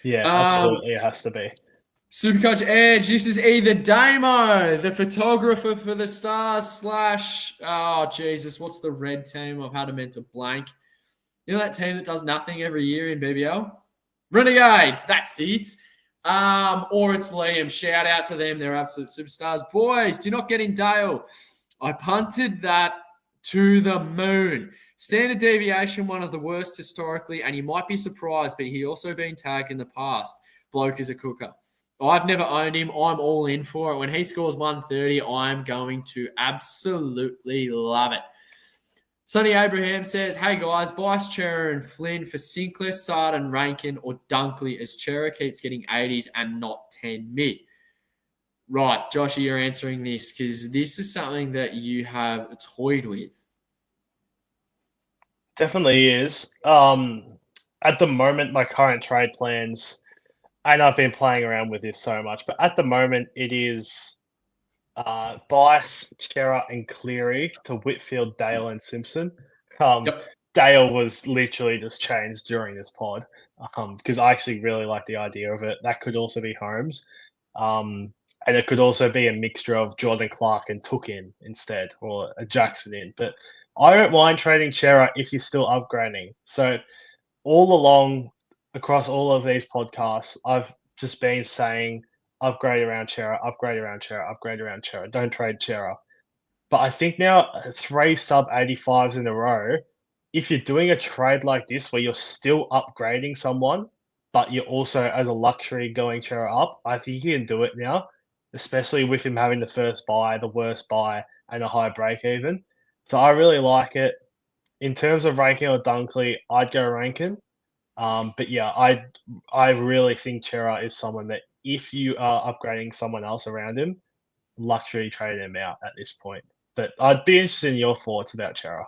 Yeah, absolutely. It has to be. Supercoach Edge, this is either Damo, the photographer for the Stars, / oh, Jesus, what's the red team? I've had a mental blank. You know that team that does nothing every year in BBL? Renegades, that's it. Or it's Liam. Shout out to them. They're absolute superstars. Boys, do not get in Dale. I punted that to the moon. Standard deviation, one of the worst historically, and you might be surprised, but he also been tagged in the past. Bloke is a cooker. I've never owned him. I'm all in for it. When he scores 130, I'm going to absolutely love it. Sonny Abraham says, hey guys, Bice, Chera and Flynn for Sinclair, Sarden, Rankin or Dunkley as Chera keeps getting 80s and not 10 mid. Right, Joshy, you're answering this because this is something that you have toyed with. Definitely is. At the moment, my current trade plans, and I've been playing around with this so much, but at the moment it is Bice, Chera, and Cleary to Whitfield, Dale, and Simpson. Um, Yep. Dale was literally just changed during this pod because I actually really like the idea of it. That could also be Holmes. And it could also be a mixture of Jordan Clark and Took in instead, or a Jackson in. But I don't mind trading Chera if you're still upgrading. So all along, across all of these podcasts, I've just been saying upgrade around Chera, upgrade around Chera, upgrade around Chera. Don't trade Chera. But I think now 3 sub-85s in a row, if you're doing a trade like this where you're still upgrading someone, but you're also as a luxury going Chera up, I think you can do it now, especially with him having the first buy, the worst buy, and a high break even. So I really like it. In terms of ranking or Dunkley, I'd go ranking. But yeah, I really think Chera is someone that if you are upgrading someone else around him, luxury trade him out at this point. But I'd be interested in your thoughts about Chera.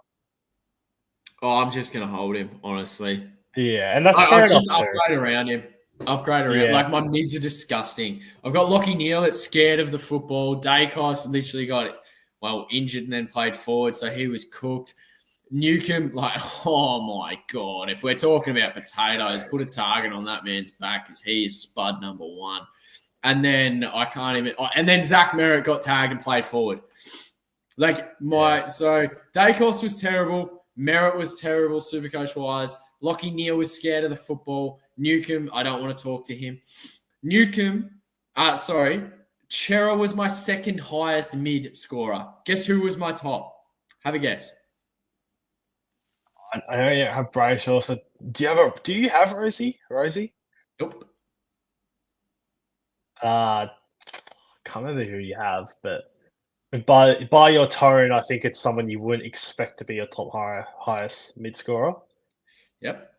Oh, I'm just going to hold him, honestly. Yeah, and that's I fair enough just too. upgrade around him. Upgrade around. Yeah. Like, my mids are disgusting. I've got Lockie Neal that's scared of the football. Dacos literally got, injured and then played forward, so he was cooked. Newcomb, oh my God. If we're talking about potatoes, put a target on that man's back because he is spud number one. And then and then Zach Merritt got tagged and played forward. So Dacos was terrible. Merritt was terrible, Supercoach wise. Lockie Neal was scared of the football. Newcomb, I don't want to talk to him. Chera was my second highest mid scorer. Guess who was my top? Have a guess. I know you have Brayshaw. So do you have Rosie? Rosie? Nope. Can't remember who you have, but by your tone, I think it's someone you wouldn't expect to be your highest mid scorer. Yep.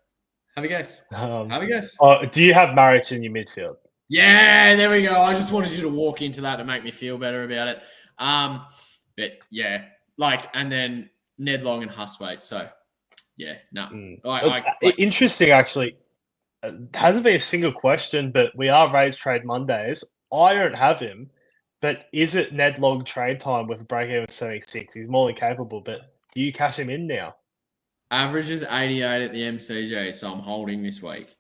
Have a guess. Have a guess. Do you have Marich in your midfield? Yeah, there we go. I just wanted you to walk into that to make me feel better about it. But yeah, and then Ned Long and Hustwaite. So yeah, no. Interesting, actually. It hasn't been a single question, but we are Raves Trade Mondays. I don't have him, but is it Ned Long trade time with a break even 76? He's more than capable, but do you cash him in now? Average is 88 at the MCG, so I'm holding this week.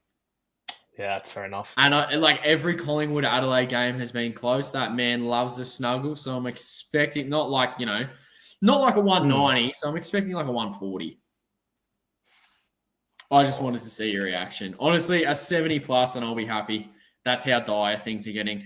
Yeah, that's fair enough. And every Collingwood Adelaide game has been close. That man loves a snuggle, so I'm expecting not like a 190, so I'm expecting like a 140. I just wanted to see your reaction. Honestly, a 70 plus, and I'll be happy. That's how dire things are getting.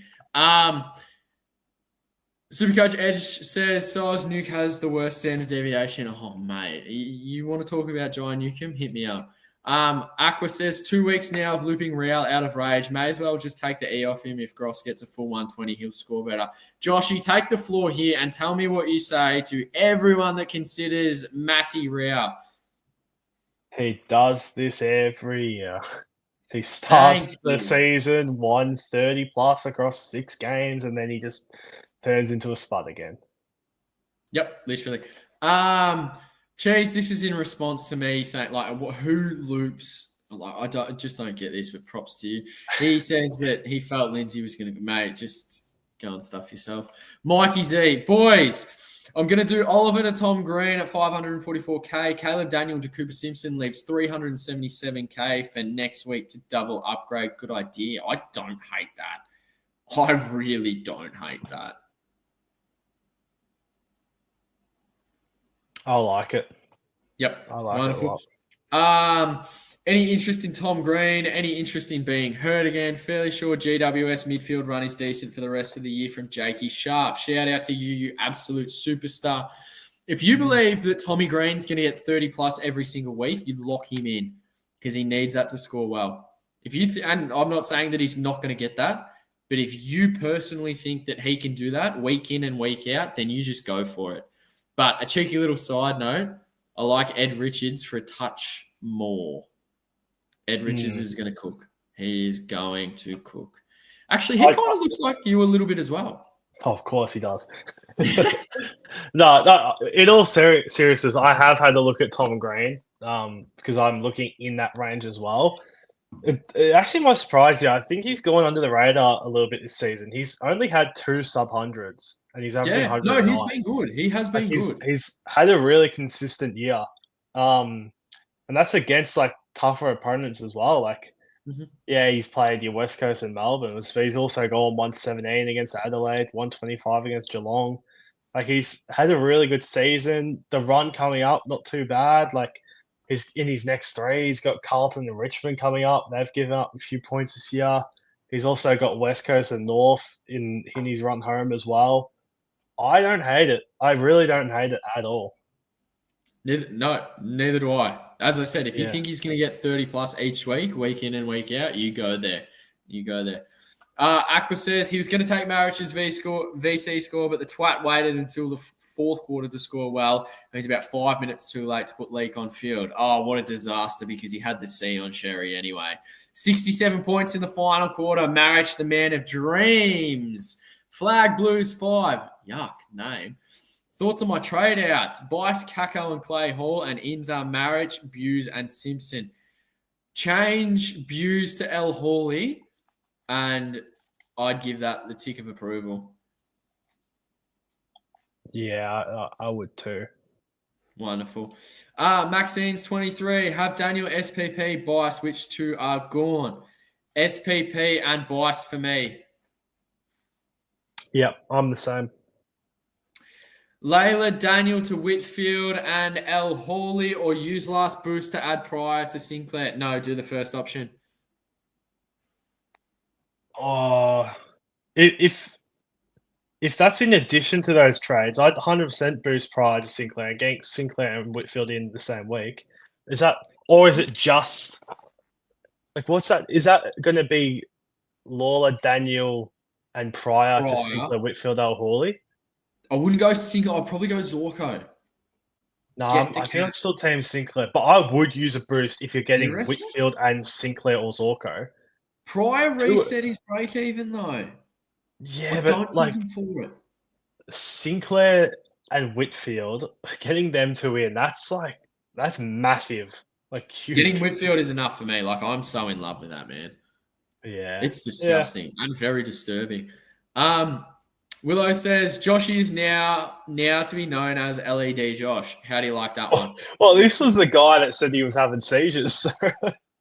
Supercoach Edge says Size Nuke has the worst standard deviation. Oh, mate. You want to talk about Jai Newcomb? Hit me up. Aqua says 2 weeks now of looping Real out of rage. May as well just take the E off him. If Gross gets a full 120, he'll score better. Joshy, take the floor here and tell me what you say to everyone that considers Matty Real. He does this every year. He starts the season 130 plus across 6 games, and then he just turns into a spud again. Yep, literally. Cheese, this is in response to me saying, who loops? I just don't get this, but props to you. He says that he felt Lindsay was going to be, mate, just go and stuff yourself. Mikey Z, boys, I'm going to do Oliver to Tom Green at 544K. Caleb Daniel to Cooper Simpson leaves 377K for next week to double upgrade. Good idea. I don't hate that. I really don't hate that. I like it. Yep. I like Wonderful. it a lot. Any interest in Tom Green? Any interest in being hurt again? Fairly sure GWS midfield run is decent for the rest of the year from Jakey Sharp. Shout out to you, you absolute superstar. If you believe that Tommy Green's going to get 30 plus every single week, you lock him in because he needs that to score well. And I'm not saying that he's not going to get that, but if you personally think that he can do that week in and week out, then you just go for it. But a cheeky little side note, I like Ed Richards for a touch more. Ed Richards is going to cook. He is going to cook. Actually, he kind of looks like you a little bit as well. Oh, of course he does. No, in all seriousness, I have had a look at Tom Green. because I'm looking in that range as well. It actually might surprise you. I think he's gone under the radar a little bit this season. He's only had 2 sub-hundreds, and he's averaging Yeah, no, 109. he's been good. He has Like, been good. he's had a really consistent year. And that's against, like, tougher opponents as well. Like, Mhm. yeah, he's played your West Coast and Melbourne, but he's also gone 117 against Adelaide, 125 against Geelong. Like, he's had a really good season. The run coming up, not too bad. Like, he's in his next 3. He's got Carlton and Richmond coming up. They've given up a few points this year. He's also got West Coast and North in his run home as well. I don't hate it. I really don't hate it at all. Neither do I. As I said, if you Yeah. think he's going to get 30 plus each week in and week out, you go there. You go there. Aqua says he was going to take Marrich's VC score, but the twat waited until the fourth quarter to score well. And he's about 5 minutes too late to put Leake on field. Oh, what a disaster, because he had the C on Sherry anyway. 67 points in the final quarter. Marich, the man of dreams. Flag Blues 5. Yuck, name. Thoughts on my trade outs? Bice, Kako, and Clay Hall, and Inza, Marich, Buse, and Simpson. Change Buse to El Hawley, and I'd give that the tick of approval. Yeah, I would too. Wonderful. Maxine's 23. Have Daniel, SPP, Bice, which 2 are gone? SPP and Bice for me. Yep, I'm the same. Layla, Daniel to Whitfield and El Hawley, or use last boost to add prior to Sinclair? No, do the first option. Oh, if that's in addition to those trades, I'd 100% boost prior to Sinclair and getting Sinclair and Whitfield in the same week. Is that, or is it just like, what's that? Is that going to be Lawler, Daniel, and prior to Sinclair, Whitfield, El Hawley? I wouldn't go Sinclair. I'd probably go Zorko. No, I think I'd still team Sinclair, but I would use a boost if you're getting Whitfield and Sinclair or Zorko. Pryor reset his break even though. Yeah, I but don't like think him for it. Sinclair and Whitfield, getting them to win, that's massive. Like, huge. Getting Whitfield is enough for me. Like, I'm so in love with that, man. Yeah. It's disgusting and very disturbing. Willow says Joshy is now to be known as LED Josh. How do you like that one? Well, this was the guy that said he was having seizures. So.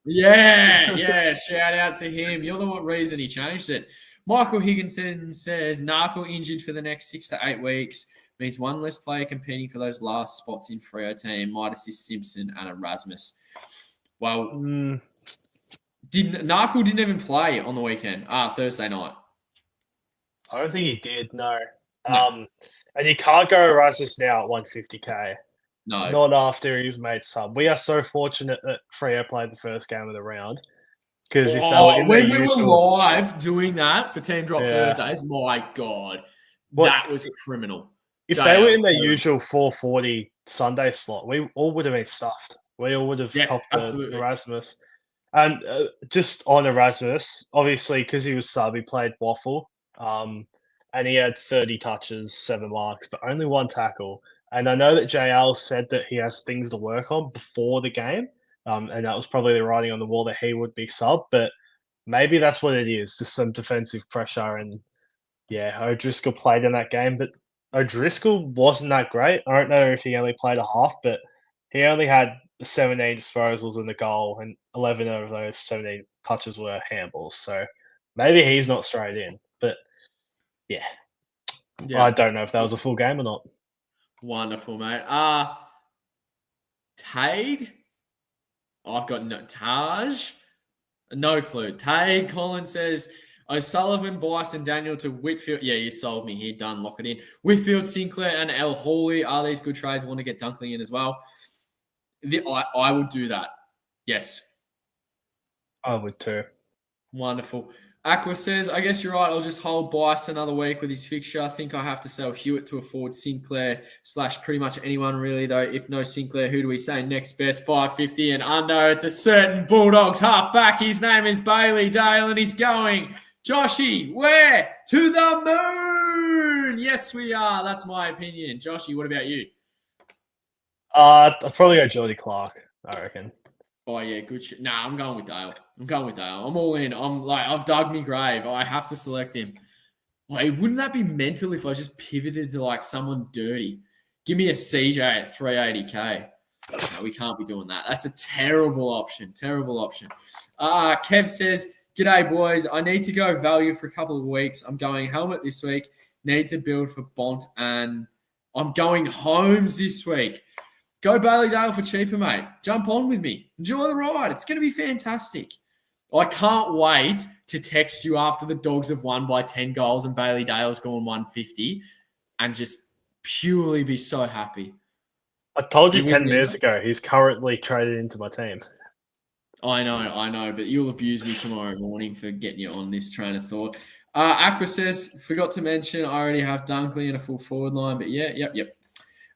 Yeah. Shout out to him. You're the reason he changed it. Michael Higginson says Narkle injured for the next 6 to 8 weeks means one less player competing for those last spots in Freo team. Might assist Simpson and Erasmus. Well, Narkle didn't even play on the weekend. Thursday night. I don't think he did. No. And you can't go Erasmus now at 150k. No, not after he's made sub. We are so fortunate that Freo played the first game of the round. Because if they were when we were live doing that for Team Drop Thursdays, my God, that was criminal. If they were in their usual 440 Sunday slot, we all would have been stuffed. We all would have copped the Erasmus. And just on Erasmus, obviously, because he was sub, he played waffle. And he had 30 touches, 7 marks, but only 1 tackle. And I know that JL said that he has things to work on before the game. And that was probably the writing on the wall that he would be sub, but maybe that's what it is, just some defensive pressure. And O'Driscoll played in that game, but O'Driscoll wasn't that great. I don't know if he only played a half, but he only had 17 disposals in the goal, and 11 of those 17 touches were handballs. So maybe he's not straight in, but I don't know if that was a full game or not. Wonderful, mate. Tague? I've got no Taj. No clue. Tague Collins says O'Sullivan, Bice, and Daniel to Whitfield. Yeah, you sold me here. Done. Lock it in. Whitfield, Sinclair, and El Hawley. Are these good trades? I want to get Dunkley in as well. I would do that. Yes. I would too. Wonderful. Aqua says, I guess you're right. I'll just hold Bice another week with his fixture. I think I have to sell Hewitt to afford Sinclair / pretty much anyone really, though. If no Sinclair, who do we say next best? 550 and under. It's a certain Bulldogs halfback. His name is Bailey Dale, and he's going. Joshy, where? To the moon! Yes, we are. That's my opinion. Joshy, what about you? I'd probably go Geordie Clark. I reckon. Oh yeah, good shit. Nah, I'm going with Dale. I'm all in. I've dug me grave. I have to select him. Like, wouldn't that be mental if I just pivoted to like someone dirty? Give me a CJ at 380k. No, we can't be doing that. That's a terrible option. Terrible option. Kev says, "G'day boys. I need to go value for a couple of weeks. I'm going helmet this week. Need to build for Bont, and I'm going homes this week. Go Bailey Dale for cheaper, mate. Jump on with me. Enjoy the ride. It's going to be fantastic. I can't wait to text you after the Dogs have won by 10 goals and Bailey Dale's gone 150 and just purely be so happy. I told you You with 10 me, minutes mate? ago, he's currently traded into my team. I know, but you'll abuse me tomorrow morning for getting you on this train of thought. Aqua says, forgot to mention, I already have Dunkley in a full forward line, but yeah, yep.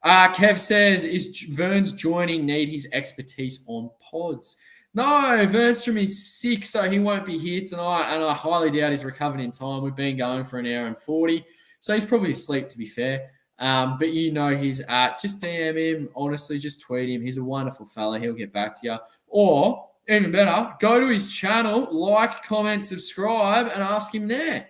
Kev says, is Verns joining? Need his expertise on pods? No, Vernstrom is sick, so he won't be here tonight, and I highly doubt he's recovered in time. We've been going for an hour and 40, so he's probably asleep, to be fair. But you know he's at. Just DM him. Honestly, just tweet him. He's a wonderful fella. He'll get back to you. Or, even better, go to his channel, like, comment, subscribe, and ask him there.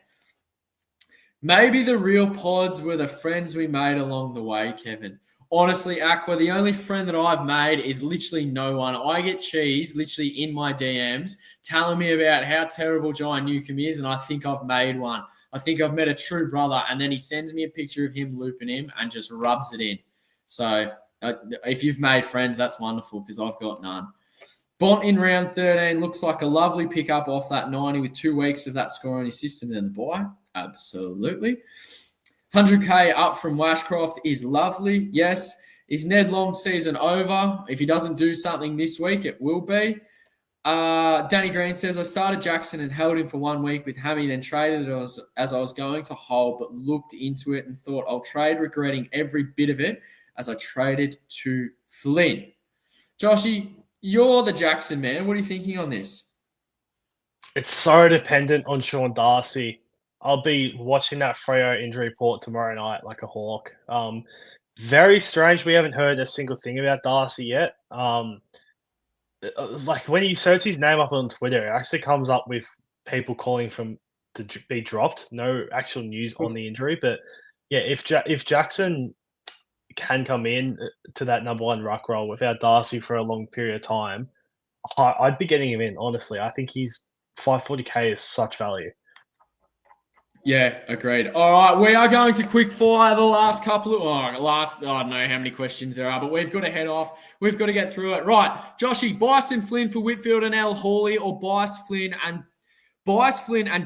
Maybe the real pods were the friends we made along the way, Kevin. Honestly, Aqua, the only friend that I've made is literally no one. I get cheese literally in my DMs telling me about how terrible John Newcomb is, and I think I've made one. I think I've met a true brother, and then he sends me a picture of him looping him and just rubs it in. So if you've made friends, that's wonderful because I've got none. Bont in round 13 looks like a lovely pickup off that 90 with 2 weeks of that score on his system and the buy. Absolutely. 100k up from Washcroft is lovely. Yes. Is Ned Long's season over? If he doesn't do something this week, it will be. Danny Green says, I started Jackson and held him for 1 week with Hammy, then traded it as I was going to hold, but looked into it and thought I'll trade, regretting every bit of it as I traded to Flynn. Joshy, you're the Jackson man. What are you thinking on this? It's so dependent on Sean Darcy. I'll be watching that Freo injury report tomorrow night like a hawk. Very strange. We haven't heard a single thing about Darcy yet. Like when you search his name up on Twitter, it actually comes up with people calling from to be dropped. No actual news on the injury, but yeah, if Jackson can come in to that number one ruck role without Darcy for a long period of time, I'd be getting him in. Honestly, I think he's 540k is such value. Yeah, agreed. All right, we are going to quick fire the last couple of I don't know how many questions there are, but we've got to head off. We've got to get through it. Right, Joshy, Bryson Flynn for Whitfield and Al Hawley, or Bryce Flynn and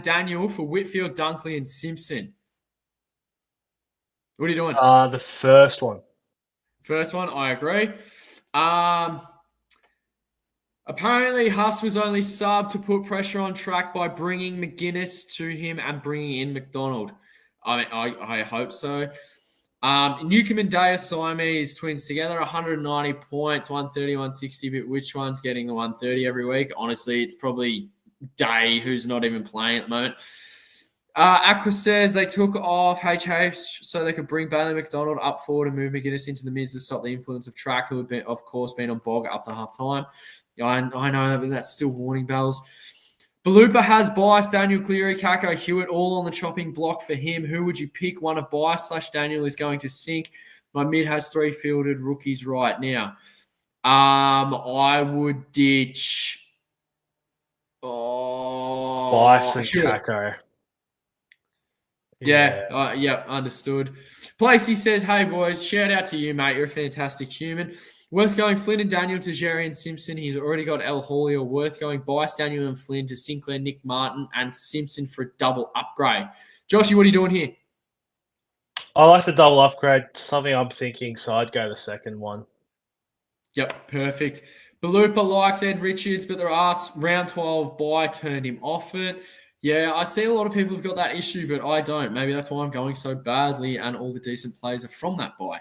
Daniel for Whitfield, Dunkley, and Simpson. What are you doing? The first one. First one, I agree. Apparently, Huss was only subbed to put pressure on track by bringing McGuinness to him and bringing in McDonald. I hope so. Newcomb and Day Siamese twins together, 190 points, 130, 160. But which one's getting the 130 every week? Honestly, it's probably Day, who's not even playing at the moment. Aqua says they took off HH so they could bring Bailey McDonald up forward and move McGuinness into the mids to stop the influence of Track, who had been, of course, been on Bog up to half time. I know, but that's still warning bells. Balupa has Bias, Daniel Cleary, Kako, Hewitt, all on the chopping block for him. Who would you pick? One of Bias/Daniel is going to sink. My mid has 3 fielded rookies right now. I would ditch. Bias and Kako. Yeah, understood. Placey says, hey, boys, shout out to you, mate. You're a fantastic human. Worth going Flynn and Daniel to Jerry and Simpson. He's already got El Hawley, or worth going Bice, Daniel and Flynn to Sinclair, Nick Martin, and Simpson for a double upgrade. Joshy, what are you doing here? I like the double upgrade. Something I'm thinking, so I'd go the second one. Yep, perfect. Balupa likes Ed Richards, but there are round 12 bye turned him off it. Yeah, I see a lot of people have got that issue, but I don't. Maybe that's why I'm going so badly, and all the decent players are from that bye.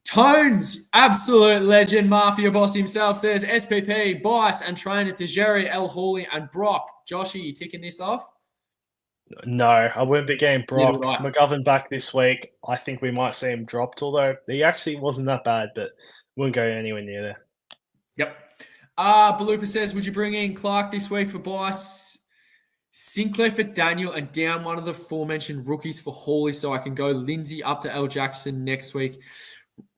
Tones, absolute legend, Mafia boss himself, says SPP, Bice, and trainer to Jerry, El Hawley, and Brock. Joshy, you ticking this off? No, I wouldn't be getting Brock. McGovern back this week. I think we might see him dropped, although he actually wasn't that bad, but wouldn't go anywhere near there. Yep. Balupa says, would you bring in Clark this week for Bice? Sinclair for Daniel and down one of the aforementioned rookies for Hawley so I can go Lindsay up to L. Jackson next week.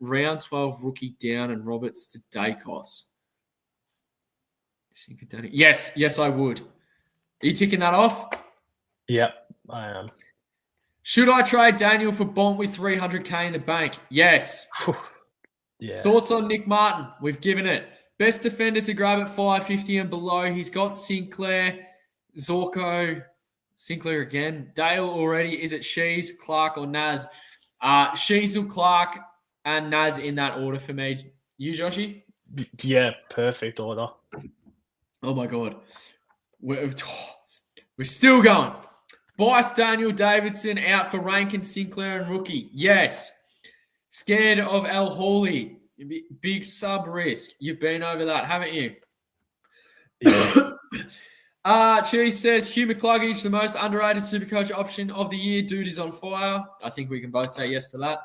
Round 12 rookie down and Roberts to Dacos. Yes, I would. Are you ticking that off? Yep, I am. Should I trade Daniel for Bont with 300k in the bank? Yes. Yeah. Thoughts on Nick Martin? We've given it. Best defender to grab at 550 and below. He's got Sinclair, Zorko, Sinclair again. Dale already. Is it Shees, Clark, or Naz? Shees, Clark, and Naz in that order for me. You, Joshy? Yeah, perfect order. Oh, my God. We're still going. Bice Daniel Davidson out for Rankin, Sinclair, and rookie. Yes. Scared of Al Hawley. Big sub risk. You've been over that, haven't you? Yeah. Cheese says Hugh McCluggage, the most underrated Supercoach option of the year. Dude is on fire. I think we can both say yes to that.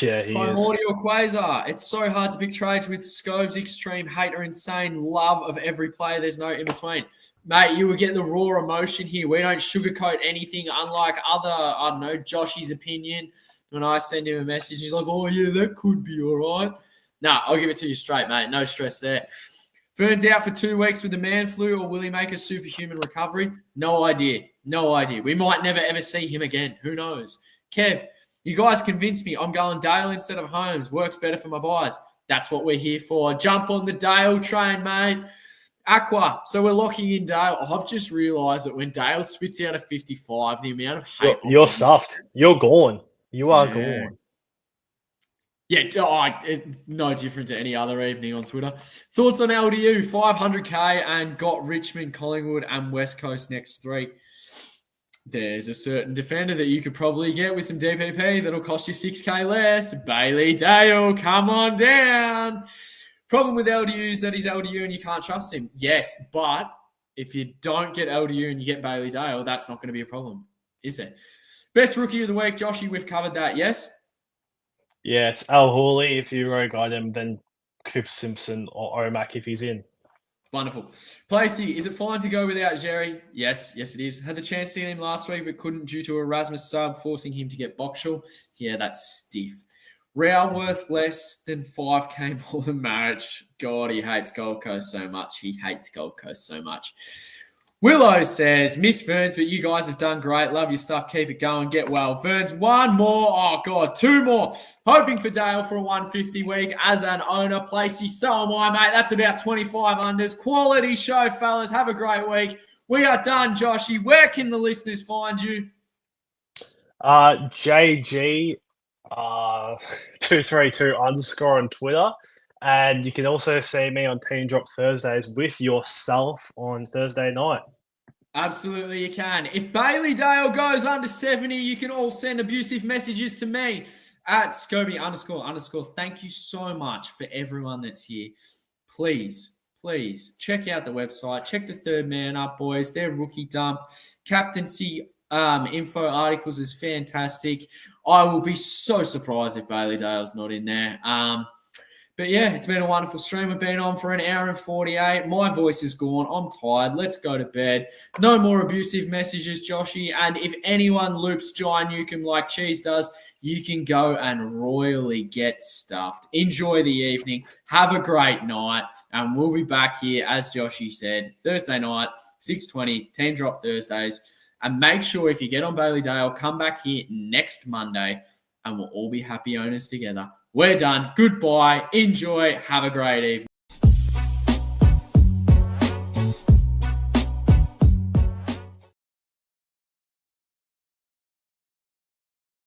Yeah, he is. Primordial or Quasar. It's so hard to pick trades with Scobes, extreme hate or insane love of every player. There's no in between. Mate, you will get the raw emotion here. We don't sugarcoat anything, unlike other, I don't know, Joshy's opinion. When I send him a message, he's like, oh, yeah, that could be all right. No, I'll give it to you straight, mate. No stress there. Verns out for 2 weeks with the man flu, or will he make a superhuman recovery? No idea. We might never, ever see him again. Who knows? Kev, you guys convinced me. I'm going Dale instead of Holmes. Works better for my buys. That's what we're here for. Jump on the Dale train, mate. Aqua. So we're locking in Dale. I've just realised that when Dale spits out a 55, the amount of hate... You're stuffed. You're gone. You are gone. Yeah, it's no different to any other evening on Twitter. Thoughts on LDU? 500k and got Richmond, Collingwood, and West Coast next 3. There's a certain defender that you could probably get with some DPP that'll cost you 6k less. Bailey Dale, come on down. Problem with LDU is that he's LDU and you can't trust him. Yes, but if you don't get LDU and you get Bailey Dale, that's not going to be a problem, is it? Best rookie of the week, Joshy, we've covered that, yes? Yeah, it's Al Hawley if you rogue item, then Cooper Simpson or Omac if he's in. Wonderful. Placey, is it fine to go without Jerry? Yes, it is. Had the chance to see him last week, but couldn't due to Erasmus sub, forcing him to get Boxall. Yeah, that's stiff. Rao worth less than 5k more than marriage. God, he hates Gold Coast so much. Willow says, miss Verns, but you guys have done great. Love your stuff. Keep it going. Get well. Verns, 1 more. Oh, God, 2 more. Hoping for Dale for a 150 week as an owner. Placey, so am I, mate. That's about 25 unders. Quality show, fellas. Have a great week. We are done, Joshy. Where can the listeners find you? JG 232 _ on Twitter. And you can also see me on Team Drop Thursdays with yourself on Thursday night. Absolutely, you can. If Bailey Dale goes under 70, you can all send abusive messages to me at Scobie __. Thank you so much for everyone that's here. Please check out the website. Check the third man up, boys. Their rookie dump. Captaincy info articles is fantastic. I will be so surprised if Bailey Dale's not in there. But yeah, it's been a wonderful stream. We've been on for 1 hour and 48. My voice is gone. I'm tired. Let's go to bed. No more abusive messages, Joshy. And if anyone loops Giant Newcomb like Cheese does, you can go and royally get stuffed. Enjoy the evening. Have a great night. And we'll be back here, as Joshy said, Thursday night, 6:20, Team Drop Thursdays. And make sure if you get on Bailey Dale, come back here next Monday and we'll all be happy owners together. We're done. Goodbye. Enjoy. Have a great evening.